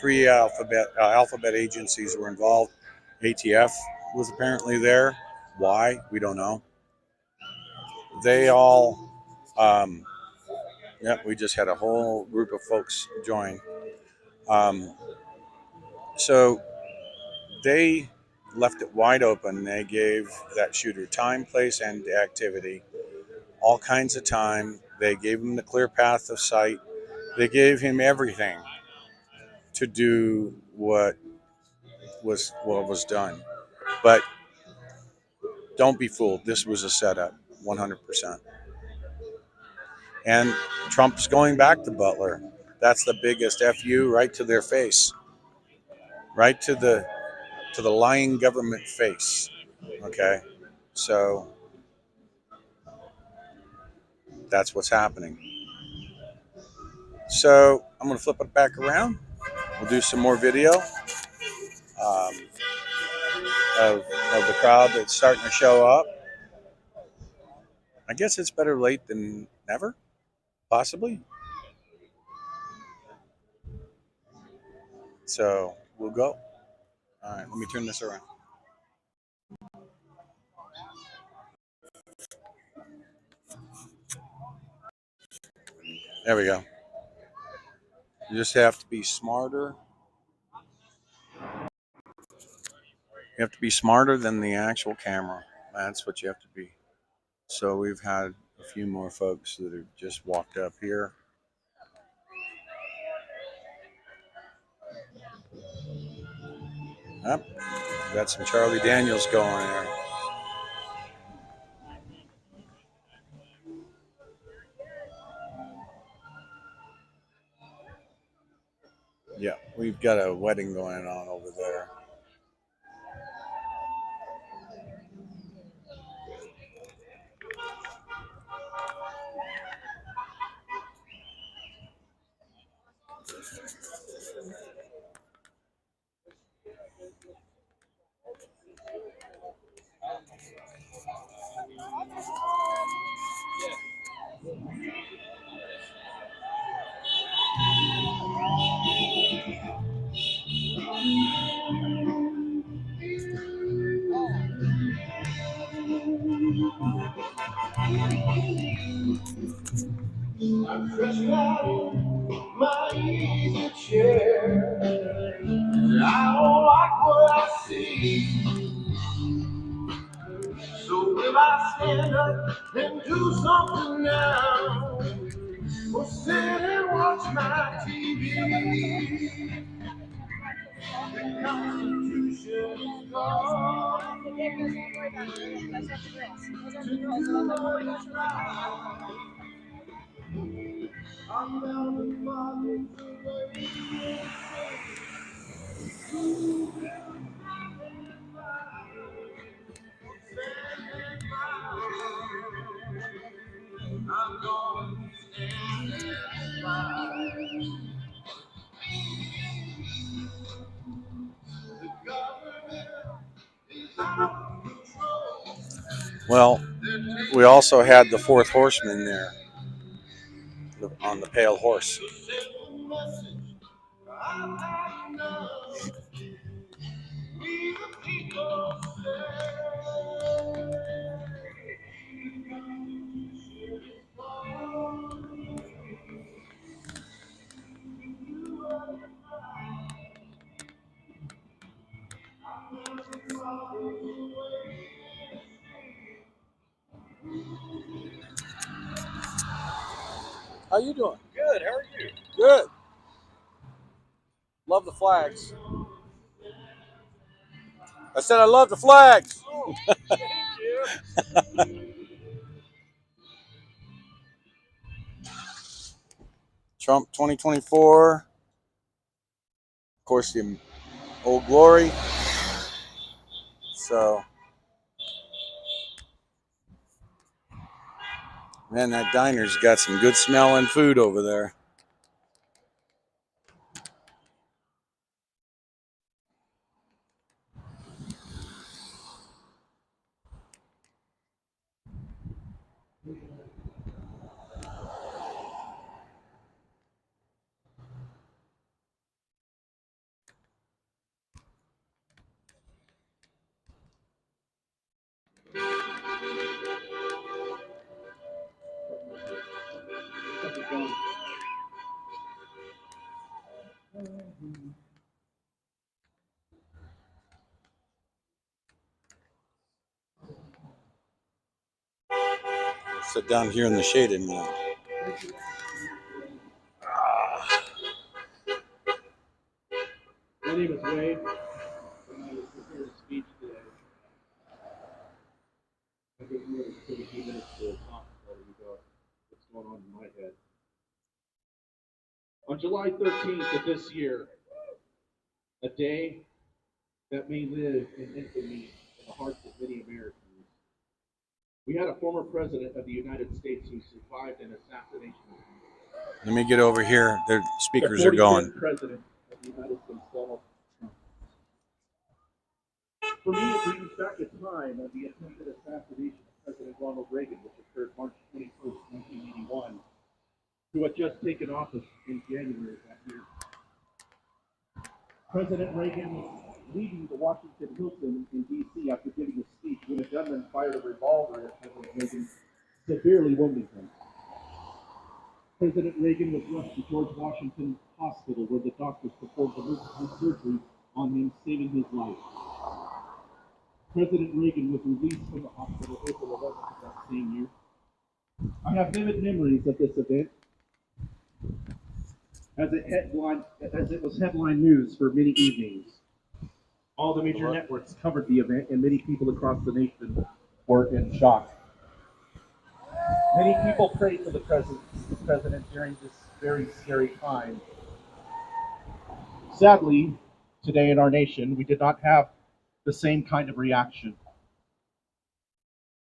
3 alphabet agencies were involved. ATF was apparently there. Why? We don't know. They all, we just had a whole group of folks join. So they left it wide open. They gave that shooter time, place, and activity, all kinds of time. They gave him the clear path of sight. They gave him everything to do what was done. But don't be fooled. This was a setup, 100%. And Trump's going back to Butler. That's the biggest FU right to their face, right to the lying government face. Okay, so that's what's happening. So I'm going to flip it back around. We'll do some more video um, of the crowd that's starting to show up. I guess it's better late than never, possibly. So we'll go. All right, let me turn this around. There we go. You just have to be smarter. You have to be smarter than the actual camera. That's what you have to be. So we've had a few more folks that have just walked up here. Yep. Got some Charlie Daniels going there. Yeah, we've got a wedding going on over there. I'm stretched out my easy chair. I don't like what I see. So will I stand up and do something now? Or sit and watch my TV? The Constitution is gone. To do what is right. I'm down to father's away. I'm going to stand and fight. The government is out of control. Well, we also had the fourth horseman there on the pale horse. How you doing? Good. How are you? Good. Love the flags. I said I love the flags. Oh, thank you. Trump 2024. Of course, the Old Glory. So, man, that diner's got some good smelling food over there. Sit down here in the shade in a minute. name is Wade. When I was preparing a speech today, I think I'm going to take a few minutes to talk about what's going on in my head. On July 13th of this year, a day that may live in infamy in the hearts of many Americans, we had a former president of the United States who survived an assassination. Let me get over here. The speakers The are going. 45th president of the United States, Donald Trump. For me, it brings back a time of the attempted assassination of President Ronald Reagan, which occurred March 21st, 1981, who had just taken office in January of that year. President Reagan was leaving the Washington Hilton in D.C. after giving a speech when a gunman fired a revolver at President Reagan, severely wounding him. President Reagan was rushed to George Washington Hospital, where the doctors performed emergency surgery on him, saving his life. President Reagan was released from the hospital April 11th of that same year. I have vivid memories of this event, as it was headline news for many evenings. All the major networks covered the event, and many people across the nation were in shock. Many people prayed for the president during this very scary time. Sadly, today in our nation, we did not have the same kind of reaction.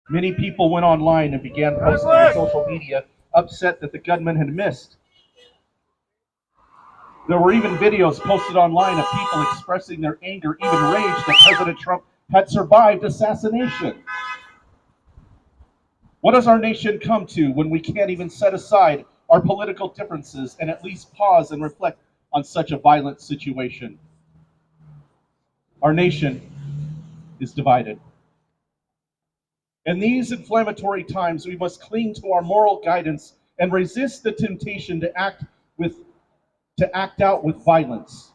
Many people went online and began posting on social media, upset that the gunman had missed. There were even videos posted online of people expressing their anger, even rage, that President Trump had survived assassination. What does our nation come to when we can't even set aside our political differences and at least pause and reflect on such a violent situation? Our nation is divided. In these inflammatory times, we must cling to our moral guidance and resist the temptation to act out with violence.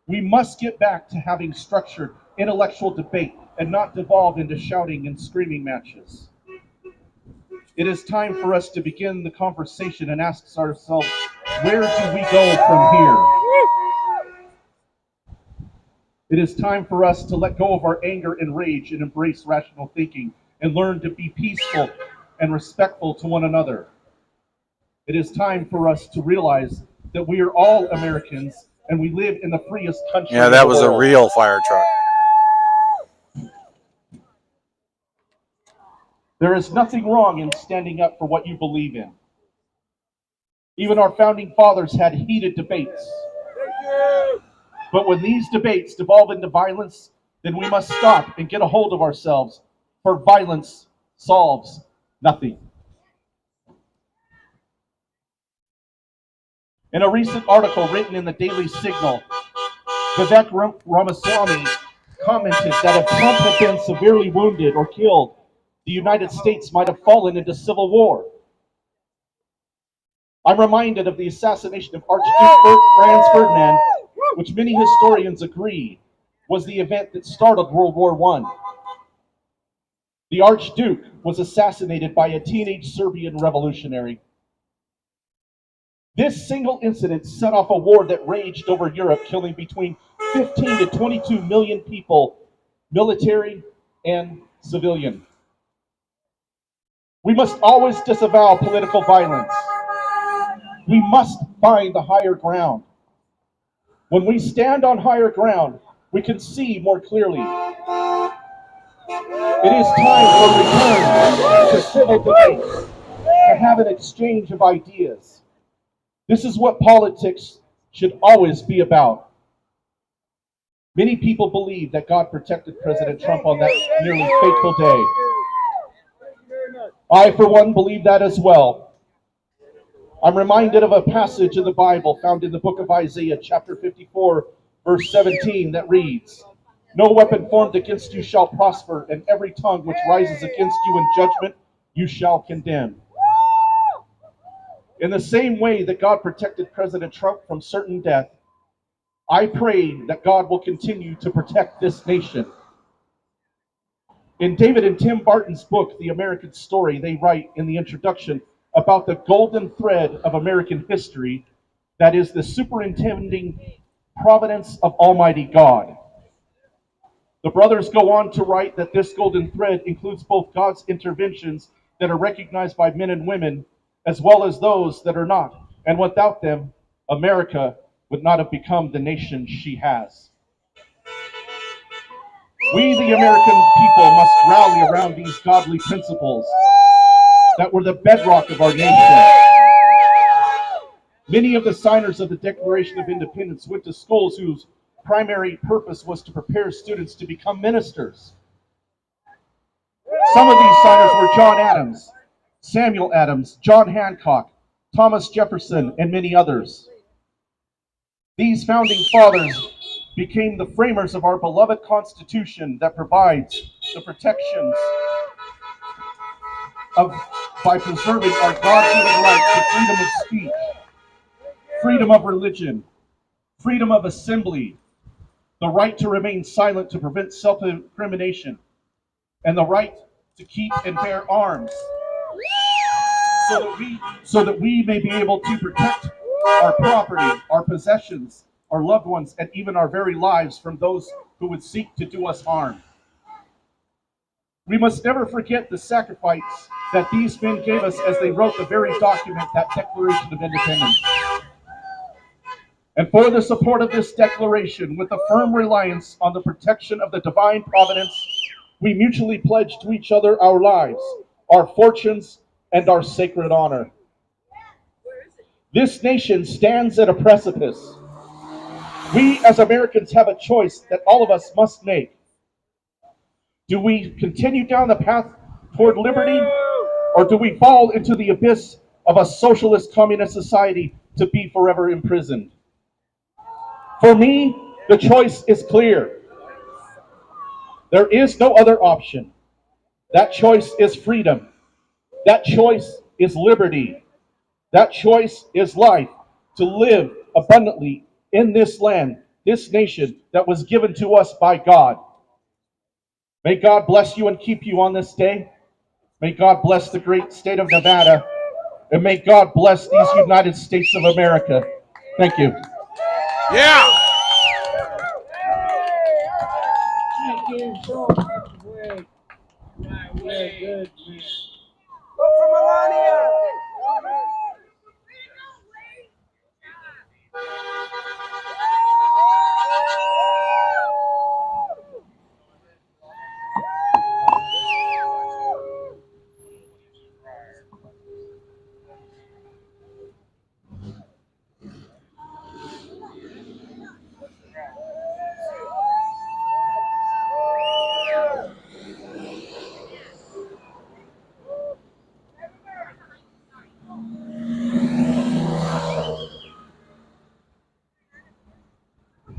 We must get back to having structured intellectual debate and not devolve into shouting and screaming matches. It is time for us to begin the conversation and ask ourselves, where do we go from here? It is time for us to let go of our anger and rage and embrace rational thinking and learn to be peaceful and respectful to one another. It is time for us to realize that we are all Americans and we live in the freest country in the world. Yeah, that was a real fire truck. There is nothing wrong in standing up for what you believe in. Even our founding fathers had heated debates. But when these debates devolve into violence, then we must stop and get a hold of ourselves, for violence solves nothing. In a recent article written in the Daily Signal, Vivek Ramaswamy commented that if Trump had been severely wounded or killed, the United States might have fallen into civil war. I'm reminded of the assassination of Archduke Franz Ferdinand, which many historians agree was the event that started World War I. The Archduke was assassinated by a teenage Serbian revolutionary. This single incident set off a war that raged over Europe, killing between 15 to 22 million people, military and civilian. We must always disavow political violence. We must find the higher ground. When we stand on higher ground, we can see more clearly. It is time for return to civil debate, to have an exchange of ideas. This is what politics should always be about. Many people believe that God protected President Trump on that nearly fateful day. I, for one, believe that as well. I'm reminded of a passage in the Bible found in the book of Isaiah, chapter 54, verse 17, that reads, "No weapon formed against you shall prosper, and every tongue which rises against you in judgment you shall condemn." In the same way that God protected President Trump from certain death, I pray that God will continue to protect this nation. In David and Tim Barton's book, The American Story, they write in the introduction about the golden thread of American history that is the superintending providence of Almighty God. The brothers go on to write that this golden thread includes both God's interventions that are recognized by men and women, as well as those that are not. And without them, America would not have become the nation she has. We, the American people, must rally around these godly principles that were the bedrock of our nation. Many of the signers of the Declaration of Independence went to schools whose primary purpose was to prepare students to become ministers. Some of these signers were John Adams, Samuel Adams, John Hancock, Thomas Jefferson, and many others. These founding fathers became the framers of our beloved Constitution that provides the protections by preserving our God-given right to freedom of speech, freedom of religion, freedom of assembly, the right to remain silent to prevent self-incrimination, and the right to keep and bear arms so that we may be able to protect our property, our possessions, our loved ones, and even our very lives from those who would seek to do us harm. We must never forget the sacrifice that these men gave us as they wrote the very document, that Declaration of Independence. And for the support of this declaration, with a firm reliance on the protection of the divine providence, we mutually pledge to each other our lives, our fortunes, and our sacred honor. This nation stands at a precipice. We as Americans have a choice that all of us must make. Do we continue down the path toward liberty, or do we fall into the abyss of a socialist communist society to be forever imprisoned? For me, the choice is clear. There is no other option. That choice is freedom. That choice is liberty. That choice is life, to live abundantly in this land, this nation that was given to us by God. May God bless you and keep you on this day. May God bless the great state of Nevada. And may God bless these United States of America. Thank you. Yeah. Thank you so much, Greg.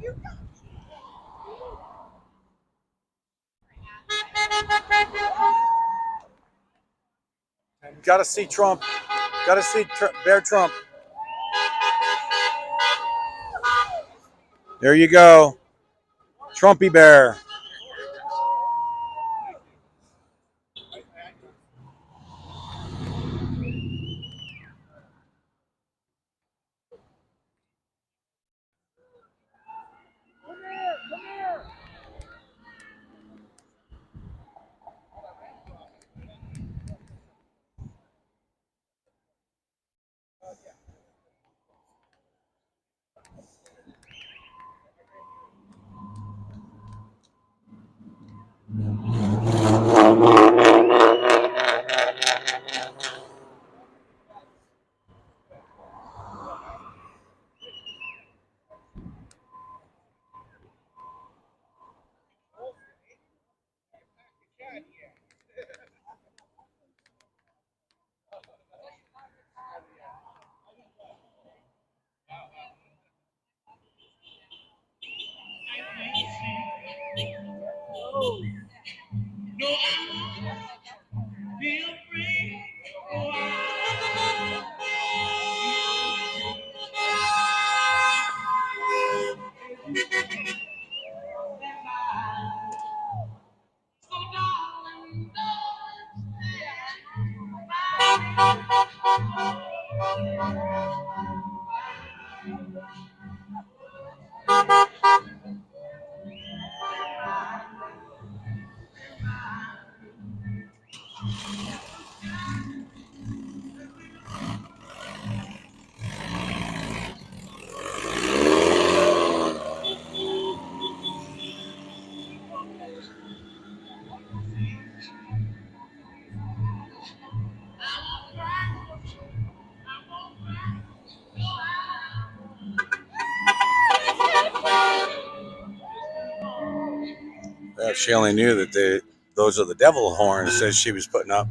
You're good, man. Got to see Trump. Got to see Bear Trump. There you go. Trumpy Bear. If she only knew that those are the devil horns that she was putting up.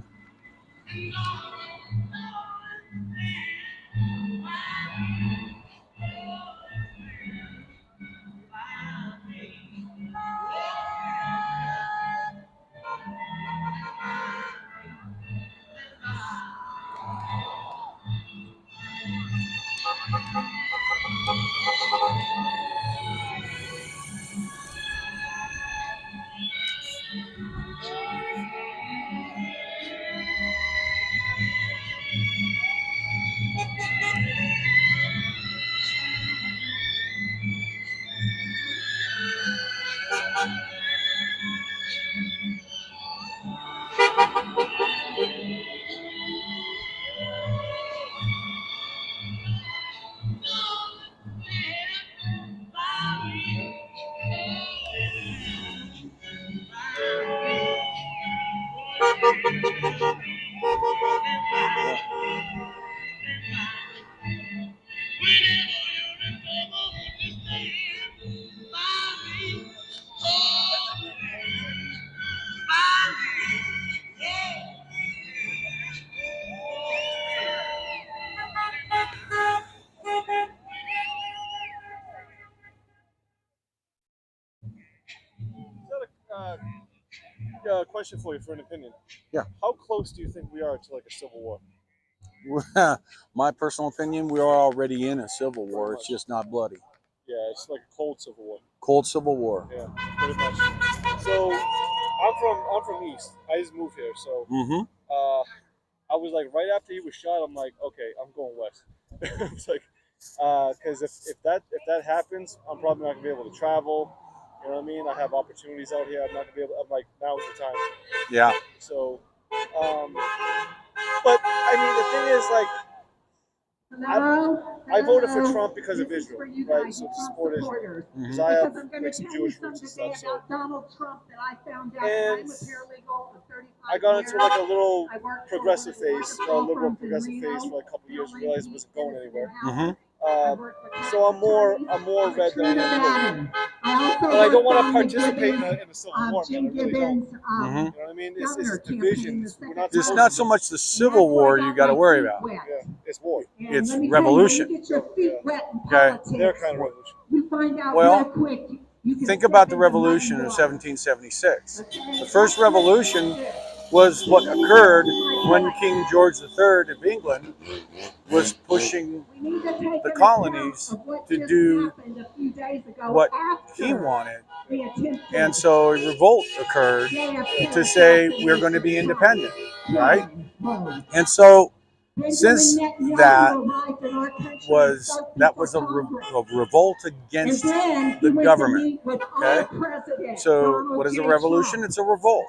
Question for you for an opinion. Yeah. How close do you think we are to like a civil war? My personal opinion, we are already in a civil war. It's just not bloody. Yeah, it's like a cold civil war. Cold civil war. Yeah, pretty much. So I'm from East. I just moved here, so I was like right after he was shot, I'm like, okay, I'm going west. It's like because if that happens, I'm probably not gonna be able to travel. You know what I mean? I have opportunities out here. I'm not gonna be able. I'm like, now's the time. Yeah. So, but I mean, the thing is, like, I voted for Trump because of Israel, right? So to support Israel, because I have like some Jewish roots and stuff. So, and I got into like a little progressive phase, a liberal progressive phase for like a couple of years. Realized it wasn't going anywhere. So I'm more red than I am blue. But I don't want to participate in a civil war, man. I really don't. You know what I mean? It's division. It's not so much the civil war you got to worry about. Yeah, it's war. It's revolution. Okay. Their kind of revolution. Well, think about the revolution of 1776. The first revolution was what occurred when King George III of England was pushing the colonies to do what he wanted. And so a revolt occurred to say we're going to be independent, right? And so since that was a revolt against the government. Okay, so what is a revolution? It's a revolt.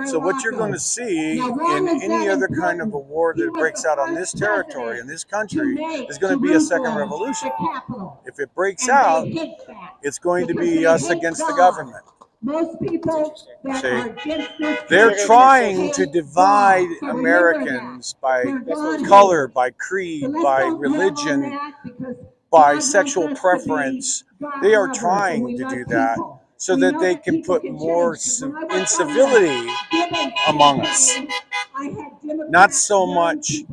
So what you're going to see in any other kind of a war that breaks out on this territory, in this country, is going to be a second revolution. If it breaks out, it's going to be us against the government. Most people that are against this, they're trying to divide Americans by color, by creed, by religion, by sexual preference. They are trying to do that so that they can put more incivility among us. Not so much,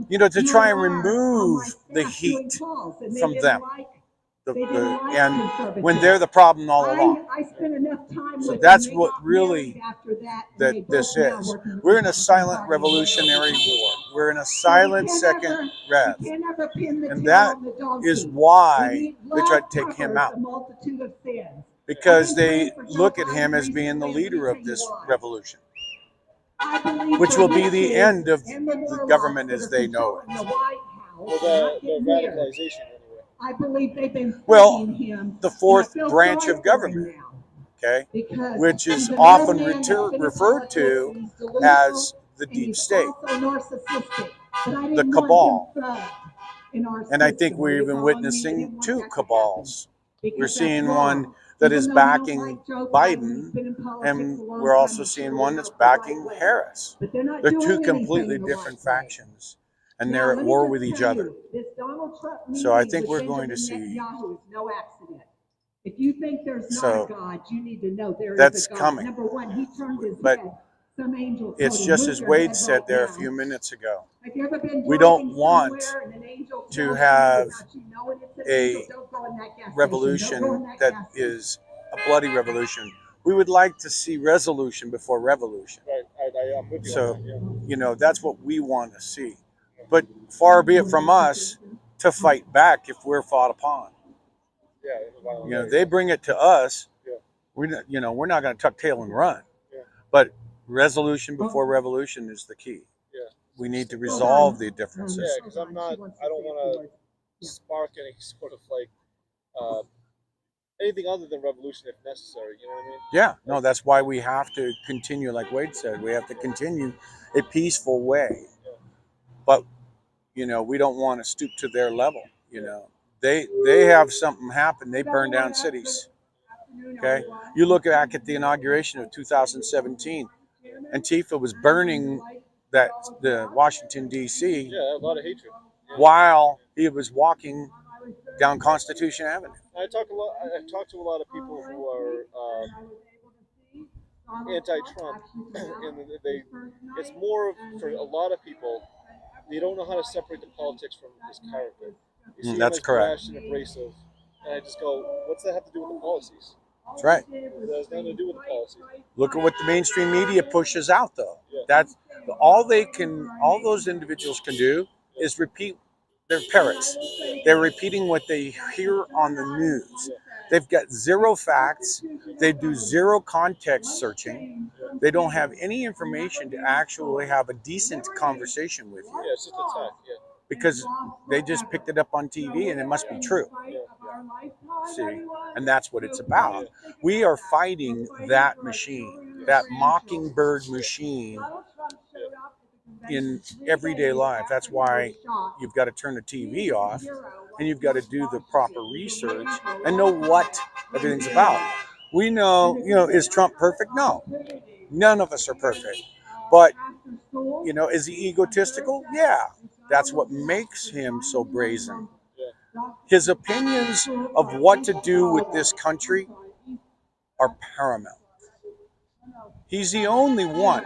to try and remove the heat from them. And when they're the problem all along. So that's what really that this is. We're in a silent revolutionary war. We're in a silent second rev. And that is why they tried to take him out. Because they look at him as being the leader of this revolution, which will be the end of the government as they know it. Well, the radicalization. I believe they've been Well, feeding him. the And I fourth feel branch sorry of for him government, now, okay, because which is he's an old often man that's been in referred politics, to and he's delusional, as the and deep he's state, also narcissistic. But I the didn't want cabal. him plugged in our And I think system. Are we're you even following me? I witnessing didn't want two that to happen, cabals. We're because that's seeing one wrong. that Even is though we don't backing like Joe Biden, he's Biden, been in politics and a long we're time. also He seeing surely one knows that's the right backing way. Harris. But they're not They're doing two anything completely the different right way. factions, and Now, they're at let me war just with each tell other. you, this Donald Trump So I meeting think with we're going to Benjamin see. Netanyahu is no accident. If you think there's not So a God, you need to know there is that's a God. coming. Number one, he turned his But head. Some angel told it's him, just move as your Wade head said right there a now. few minutes ago. Have you ever been We don't driving want somewhere and an angel to tells have you without you knowing it's an a angel, don't go in that gas station. Don't go in revolution that that gas station. is a bloody revolution. We would like to see resolution before revolution. I'm with you So, on that, you know, that's what we want to see. But far be it from us to fight back if we're fought upon. You know, they bring it to us. We're not going to tuck tail and run. But resolution before revolution is the key. We need to resolve the differences. Yeah, because I don't want to spark any sort of like anything other than revolution if necessary. You know what I mean? Yeah, no, that's why we have to continue, like Wade said, we have to continue a peaceful way. But, you know, we don't want to stoop to their level. You know, they have something happen. They burn down cities. Okay, you look back at the inauguration of 2017. Antifa was burning the Washington D.C. Yeah, a lot of hatred. while he was walking down Constitution Avenue. I talk to a lot of people who are anti-Trump, and it's more for a lot of people. They don't know how to separate the politics from his character. You see That's him as correct. brash and abrasive, and I just go, "What's that have to do with the policies?" That's right. It has nothing to do with the policies. Look at what the mainstream media pushes out, though. Yeah. That's all those individuals can do is repeat. They're parrots. They're repeating what they hear on the news. They've got zero facts. They do zero context searching. They don't have any information to actually have a decent conversation with you. Yeah, it's just attack. Yeah. Because they just picked it up on TV and it must be true. See, and that's what it's about. We are fighting that machine, that mockingbird machine in everyday life. That's why you've got to turn the TV off and you've got to do the proper research and know what everything's about. We know, is Trump perfect? No, none of us are perfect. But, is he egotistical? Yeah, that's what makes him so brazen. His opinions of what to do with this country are paramount. He's the only one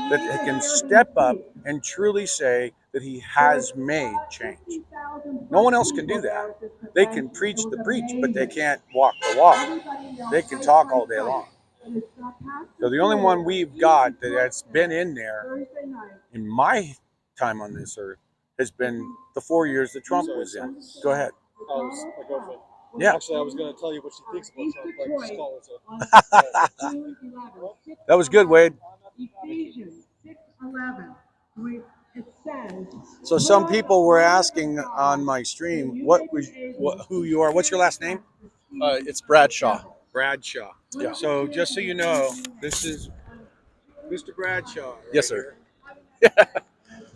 that can step up and truly say that he has made change. No one else can do that. They can preach the preach, but they can't walk the walk. They can talk all day long. So the only one we've got that's been in there in my time on this earth has been the 4 years that Trump was in. Go ahead. My girlfriend. Yeah. Actually, I was going to tell you what she thinks about Trump, but just call it. That was good, Wade. Ephesians 6:11. It says. So some people were asking on my stream who you are. What's your last name? It's Bradshaw. Bradshaw. Yeah. So just so you know, this is Mr. Bradshaw. Right Yes, sir. here.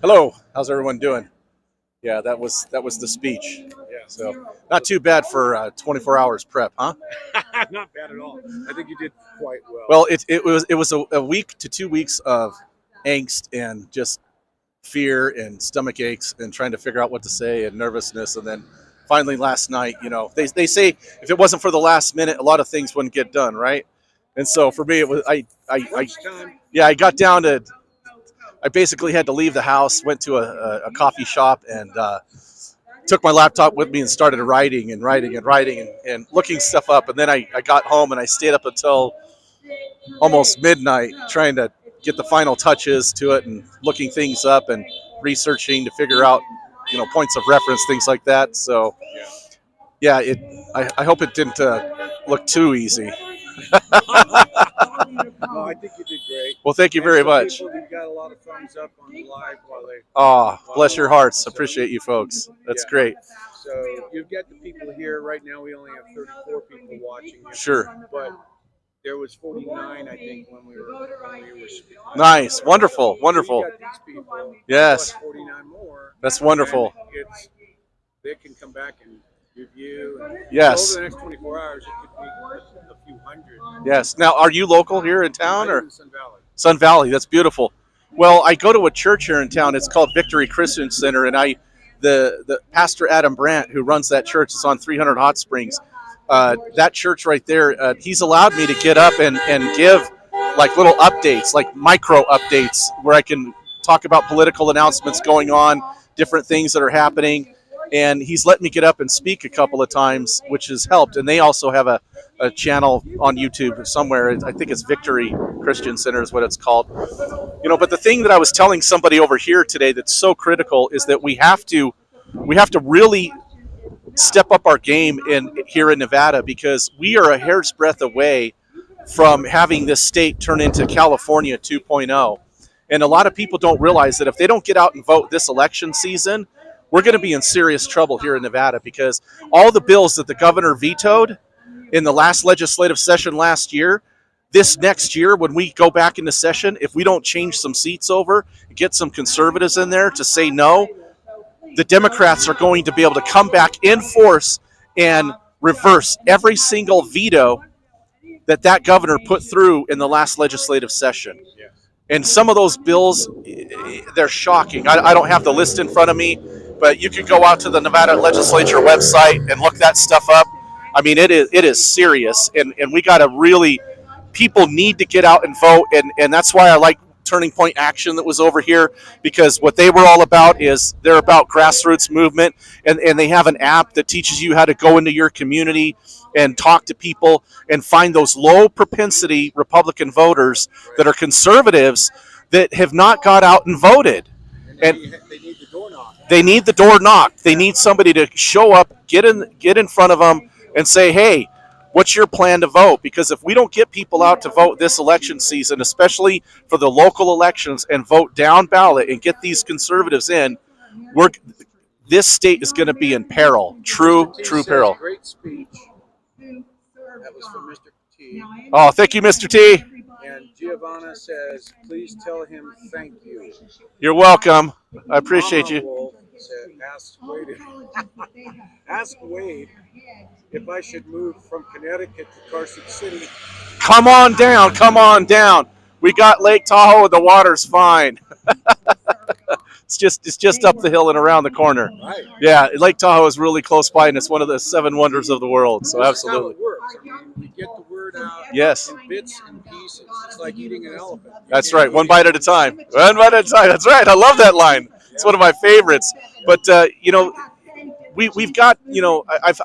Hello. How's everyone doing? Yeah, that was the speech. Yeah. So not too bad for 24 hours prep, huh? Not bad at all. I think you did quite well. Well, it was a week to 2 weeks of angst and just fear and stomach aches and trying to figure out what to say and nervousness, and then finally last night, they say if it wasn't for the last minute, a lot of things wouldn't get done, right? And so for me, it was I got down to. I basically had to leave the house, went to a coffee shop, and took my laptop with me and started writing and looking stuff up. And then I got home and I stayed up until almost midnight trying to get the final touches to it and looking things up and researching to figure out, points of reference, things like that. So, yeah, I hope it didn't look too easy. No, I think you did great. Well, thank you very much. You got a lot of thumbs up on the live while they. Oh, bless your hearts. Appreciate you folks. That's great. So you've got the people here right now. We only have 34 people watching. Sure. But there was 49, I think, when we were speaking. Nice. Wonderful. Wonderful. So you got these people. Yes. Plus 49 more. That's wonderful. And they can come back and review. And Yes. over the next 24 hours, it could be a few hundred. Yes. Now, are you local here in town, I'm or in Sun Valley. Sun Valley? That's beautiful. Well, I go to a church here in town. It's called Victory Christian Center, and the pastor Adam Brandt, who runs that church, is on 300 Hot Springs. That church right there, he's allowed me to get up and give like little updates, like micro updates, where I can talk about political announcements going on, different things that are happening. And he's let me get up and speak a couple of times, which has helped. And they also have a channel on YouTube somewhere. I think it's Victory Christian Center is what it's called. But the thing that I was telling somebody over here today that's so critical is that we have to really step up our game here in Nevada, because we are a hair's breadth away from having this state turn into California 2.0. And a lot of people don't realize that if they don't get out and vote this election season, we're going to be in serious trouble here in Nevada, because all the bills that the governor vetoed in the last legislative session last year, this next year, when we go back into session, if we don't change some seats over, get some conservatives in there to say no, the Democrats are going to be able to come back in force and reverse every single veto that governor put through in the last legislative session. And some of those bills, they're shocking. I don't have the list in front of me, but you can go out to the Nevada legislature website and look that stuff up. I mean, it is serious, and we got to really, people need to get out and vote, and that's why I like Turning Point Action that was over here, because what they were all about is they're about grassroots movement, and they have an app that teaches you how to go into your community and talk to people and find those low propensity Republican voters that are conservatives that have not got out and voted. And they need the door knock. They need the door knocked. They need somebody to show up, get in front of them and say, hey, what's your plan to vote? Because if we don't get people out to vote this election season, especially for the local elections, and vote down ballot and get these conservatives in, this state is going to be in peril. True peril. Great speech. That was from Mr. T. Oh, thank you, Mr. T. And Giovanna says, please tell him thank you. You're welcome. I appreciate you. Wolf said, ask Wade if I should move from Connecticut to Carson City. Come on down. We got Lake Tahoe and the water's fine. It's just up the hill and around the corner. Right. Yeah, Lake Tahoe is really close by, and it's one of the 7 wonders of the world. So absolutely. That's how it works. I mean, we get the word out Yes. in bits and pieces. It's like eating an elephant. That's right. One bite at a time. One bite at a time. That's right. I love that line. It's one of my favorites. But we've got,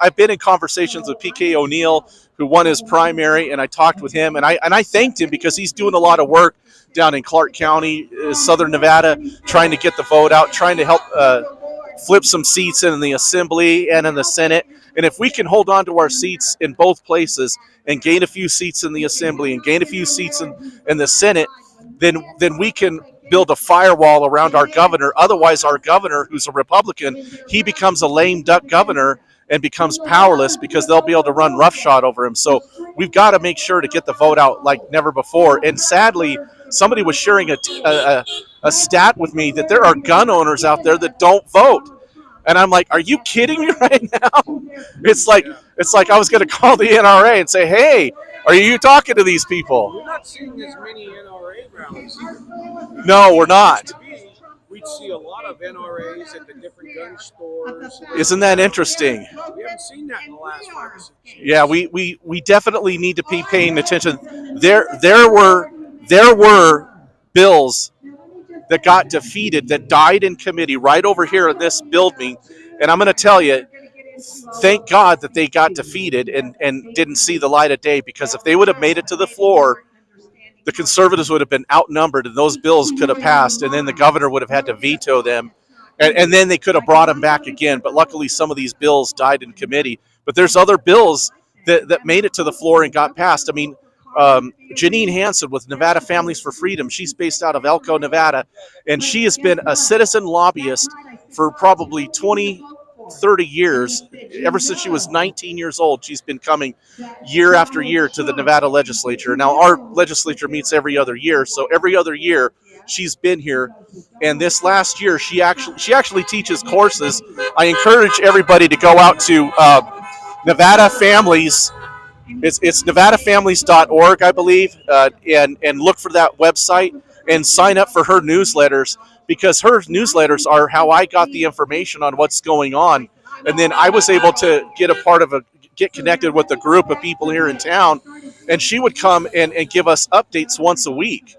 I've been in conversations with PK O'Neill, who won his primary, and I talked with him, and I thanked him because he's doing a lot of work down in Clark County, Southern Nevada, trying to get the vote out, trying to help flip some seats in the Assembly and in the Senate. And if we can hold on to our seats in both places and gain a few seats in the Assembly and gain a few seats in the Senate, then we can build a firewall around our governor. Otherwise, our governor, who's a Republican, he becomes a lame duck governor and becomes powerless, because they'll be able to run roughshod over him. So we've got to make sure to get the vote out like never before. And sadly, somebody was sharing a stat with me that there are gun owners out there that don't vote. And I'm like, are you kidding me right now? It's like I was going to call the NRA and say, hey, are you talking to these people? We're not seeing as many NRA rallies either. No, we're not. We'd see a lot of NRAs at the different gun stores. Isn't that interesting? We haven't seen that in the last 5 or 6 years. Yeah, we definitely need to be paying attention. There were bills that got defeated, that died in committee right over here in this building, and I'm going to tell you, thank God that they got defeated and didn't see the light of day, because if they would have made it to the floor, the conservatives would have been outnumbered, and those bills could have passed, and then the governor would have had to veto them, and then they could have brought them back again. But luckily, some of these bills died in committee. But there's other bills that made it to the floor and got passed. I mean, Janine Hansen with Nevada Families for Freedom, she's based out of Elko, Nevada, and she has been a citizen lobbyist for probably 20 30 years. Ever since she was 19 years old, she's been coming year after year to the Nevada legislature. Now, our legislature meets every other year, so every other year she's been here. And this last year, she actually teaches courses. I encourage everybody to go out to Nevada Families. It's nevadafamilies.org, I believe, and look for that website and sign up for her newsletters, because her newsletters are how I got the information on what's going on. And then I was able to get connected with a group of people here in town, and she would come and give us updates once a week.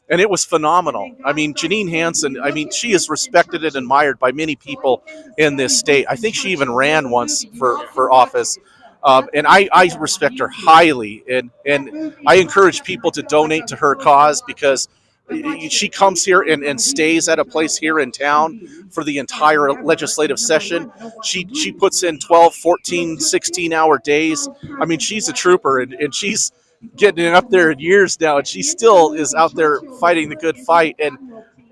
And it was phenomenal. I mean, Janine Hansen, I mean, she is respected and admired by many people in this state. I think she even ran once for office. And I respect her highly. And I encourage people to donate to her cause, because she comes here and stays at a place here in town for the entire legislative session. She puts in 12, 14, 16-hour days. I mean, she's a trooper, and she's getting up there in years now, and she still is out there fighting the good fight. And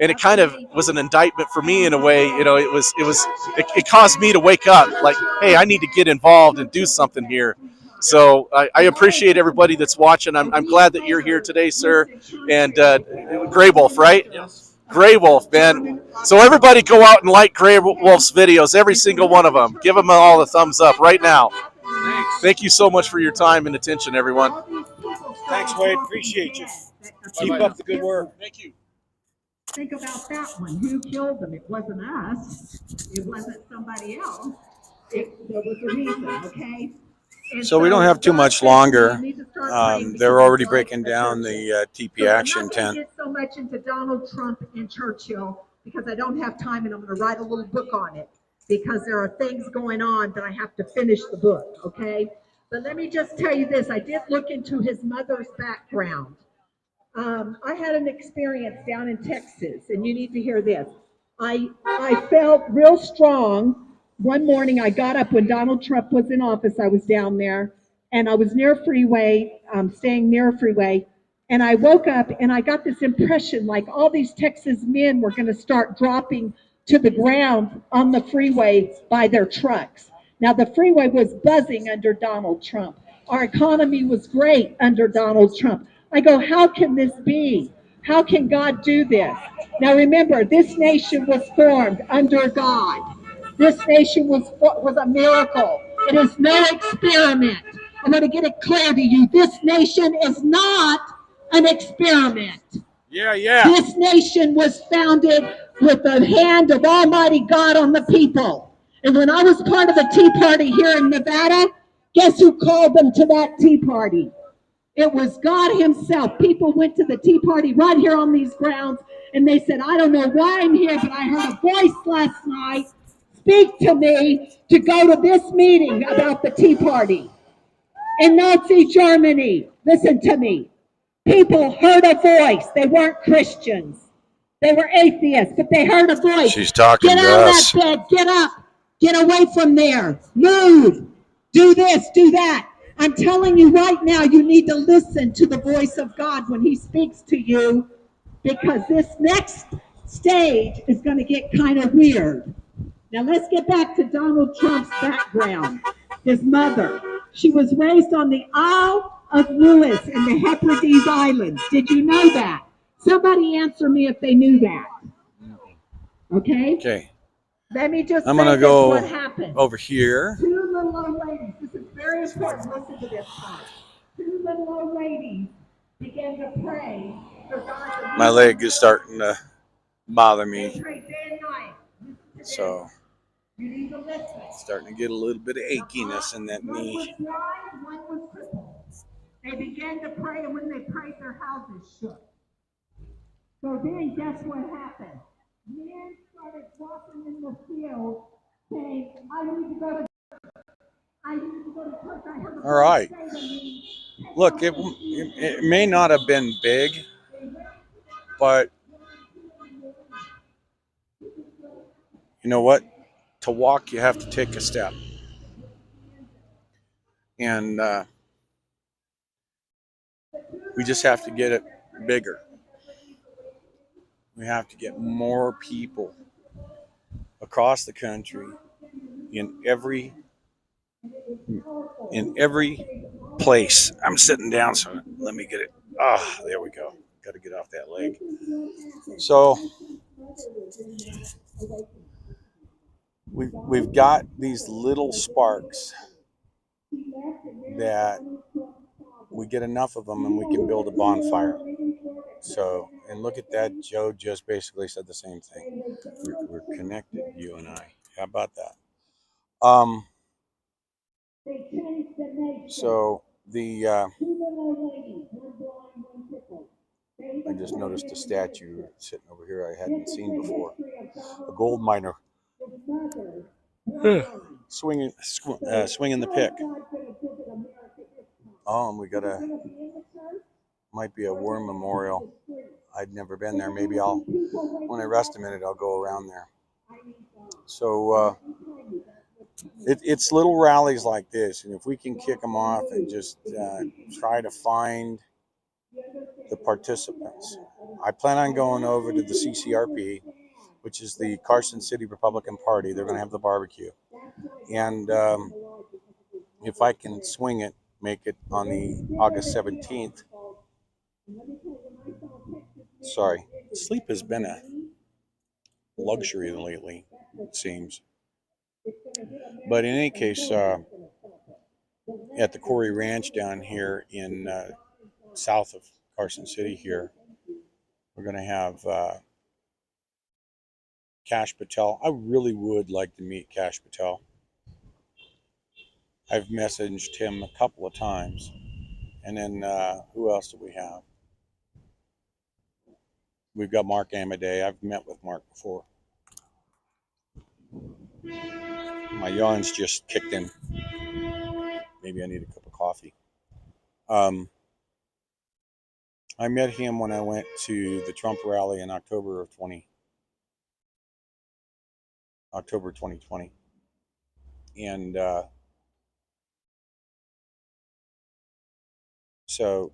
it kind of was an indictment for me in a way. You know, it caused me to wake up, like, hey, I need to get involved and do something here. So I appreciate everybody that's watching. I'm glad that you're here today, sir. And Gray Wolf, right? Yes. Gray Wolf, man. So everybody go out and like Gray Wolf's videos, every single one of them. Give them all a thumbs up right now. Thank you so much for your time and attention, everyone. Thanks, Wade. Appreciate you. Keep up the good work. Thank you. Think about that one. Who killed them? It wasn't us. It wasn't somebody else. There was a reason, okay? And So we don't have too much longer. we need to start praying because They're already it's breaking like down the the TP So Action I'm not going tent. to get so much into Donald Trump and Churchill because I don't have time, and I'm going to write a little book on it because there are things going on that I have to finish the book, okay? But let me just tell you this. I did look into his mother's background. I had an experience down in Texas, and you need to hear this. I felt real strong. One morning I got up when Donald Trump was in office. I was down there, and I was near a freeway, staying near a freeway, and I woke up and I got this impression like all these Texas men were going to start dropping to the ground on the freeway by their trucks. Now, the freeway was buzzing under Donald Trump. Our economy was great under Donald Trump. I go, how can this be? How can God do this? Now, remember, this nation was formed under God. This nation was a miracle. It is no experiment. I'm going to get it clear to you. This nation is not an experiment. Yeah. This nation was founded with the hand of Almighty God on the people. And when I was part of the Tea Party here in Nevada, guess who called them to that Tea Party? It was God himself. People went to the Tea Party right here on these grounds, and they said, I don't know why I'm here, but I heard a voice last night speak to me to go to this meeting about the Tea Party. In Nazi Germany, listen to me. People heard a voice. They weren't Christians. They were atheists, but they heard a voice. She's talking Get to out us. of that bed. Get up. Get away from there. Move. Do this. Do that. I'm telling you right now, you need to listen to the voice of God when he speaks to you, because this next stage is going to get kind of weird. Now let's get back to Donald Trump's background. His mother. She was raised on the Isle of Lewis in the Hebrides Islands. Did you know that? Somebody answer me if they knew that. Okay? Okay. Let me just I'm say gonna this, go what happened. over here. Two little old ladies. This is very important. Listen to this part. Two little old ladies began to pray for God to My leg is starting to bother They me. prayed day and night. Listen to this. So You need to listen. starting to get a little bit of achiness in that One was knee. blind, one was crippled. They began to pray, and when they prayed, their houses shook. So then, guess what happened? Men started walking in the field saying, I need to go to church. I need to go to church. I heard a All right. voice say to me, Look, it may not have been big, but you know what? To walk, you have to take a step. And we just have to get it bigger. We have to get more people across the country in every place. I'm sitting down, so let me get it. Ah, there we go. Got to get off that leg. So we've got these little sparks that we get enough of them and we can build a bonfire. So, and look at that. Joe just basically said the same thing. We're connected, you and I. How about that? So the I just noticed a statue sitting over here I hadn't seen before. A gold miner swinging the pick. Oh, and we got might be a war memorial. I'd never been there. Maybe when I rest a minute, I'll go around there. So it's little rallies like this, and if we can kick them off and just try to find the participants. I plan on going over to the CCRP, which is the Carson City Republican Party. They're going to have the barbecue. And if I can swing it, make it on the August 17th. Sorry, sleep has been a luxury lately, it seems. But in any case, at the Corey Ranch down here in south of Carson City here, we're going to have Cash Patel. I really would like to meet Cash Patel. I've messaged him a couple of times. And then who else do we have? We've got Mark Amadei. I've met with Mark before. My yawn's just kicked in. Maybe I need a cup of coffee. I met him when I went to the Trump rally in October 2020. And so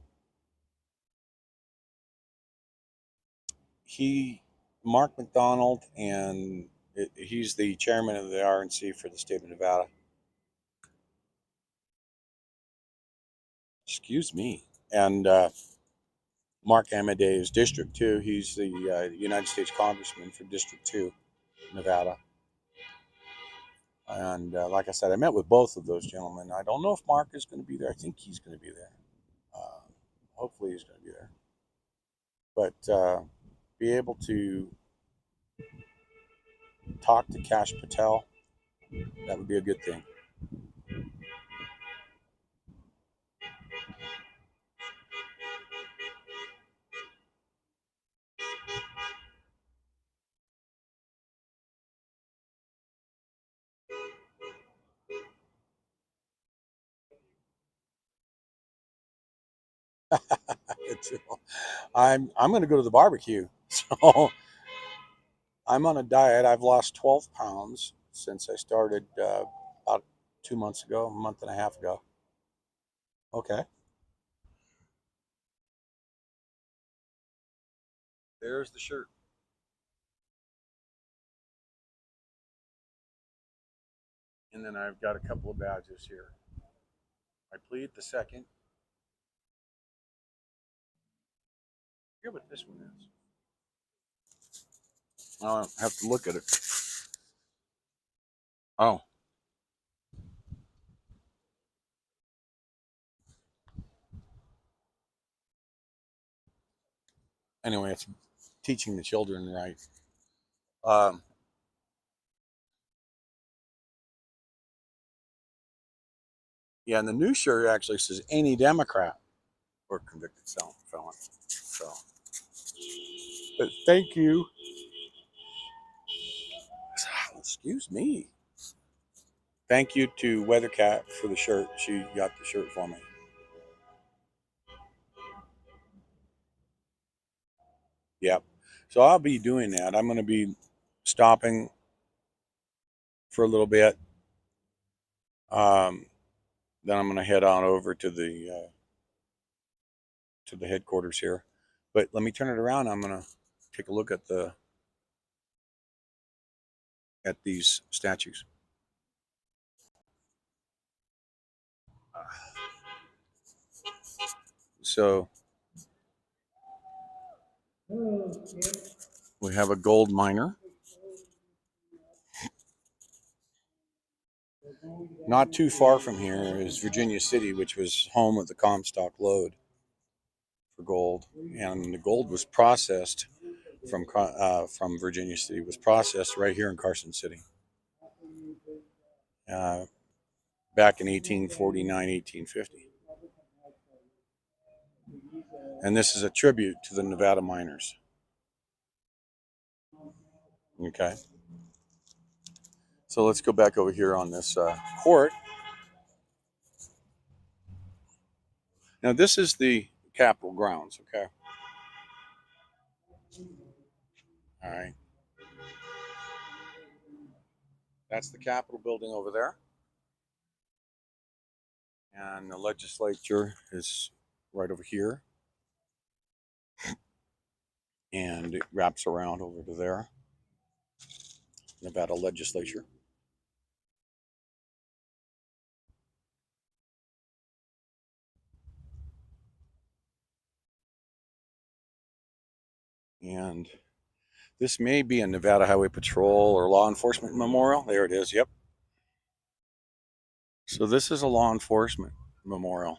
Mark McDonald, and he's the chairman of the RNC for the state of Nevada. Excuse me. And Mark Amadei is District 2. He's the United States Congressman for District 2, Nevada. And like I said, I met with both of those gentlemen. I don't know if Mark is going to be there. I think he's going to be there. Hopefully he's going to be there. But be able to talk to Cash Patel, that would be a good thing. I'm going to go to the barbecue. So I'm on a diet. I've lost 12 pounds since I started about 2 months ago, a month and a half ago. Okay. There's the shirt. And then I've got a couple of badges here. I plead the second. I forget what this one is. I'll have to look at it. Oh. Anyway, it's teaching the children right. Yeah, and the new shirt actually says any Democrat or convicted felon. So, but thank you. Excuse me. Thank you to Weathercat for the shirt. She got the shirt for me. Yep. So I'll be doing that. I'm going to be stopping for a little bit. Then I'm going to head on over to the headquarters here. But let me turn it around. I'm going to take a look at these statues. So we have a gold miner. Not too far from here is Virginia City, which was home of the Comstock lode for gold, and the gold was processed from Virginia City, was processed right here in Carson City back in 1849, 1850. And this is a tribute to the Nevada miners. Okay. So let's go back over here on this court. Now this is the Capitol grounds, okay? All right. That's the Capitol building over there. And the legislature is right over here. And it wraps around over to there. Nevada legislature. And this may be a Nevada Highway Patrol or law enforcement memorial. There it is. Yep. So this is a law enforcement memorial.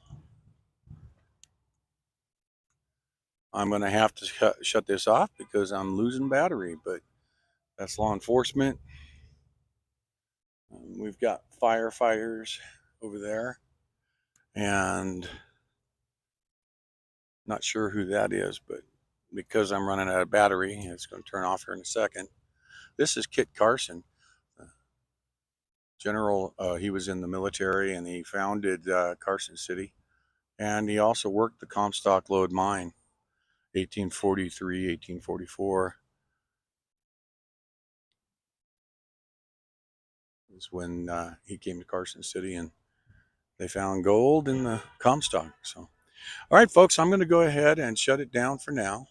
I'm going to have to shut this off because I'm losing battery, but that's law enforcement. We've got firefighters over there, and not sure who that is, but because I'm running out of battery, it's going to turn off here in a second. This is Kit Carson. General, he was in the military and he founded Carson City, and he also worked the Comstock lode mine, 1843, 1844 is when he came to Carson City and they found gold in the Comstock. So, all right, folks, I'm going to go ahead and shut it down for now.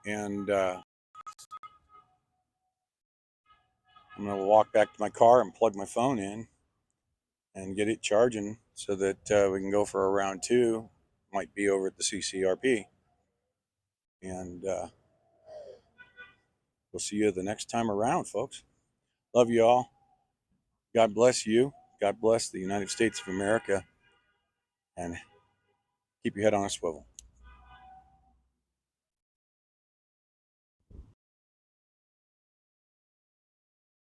And I'm going to walk back to my car and plug my phone in and get it charging so that we can go for a round two. Might be over at the CCRP. And we'll see you the next time around, folks. Love you all. God bless you. God bless the United States of America. And keep your head on a swivel.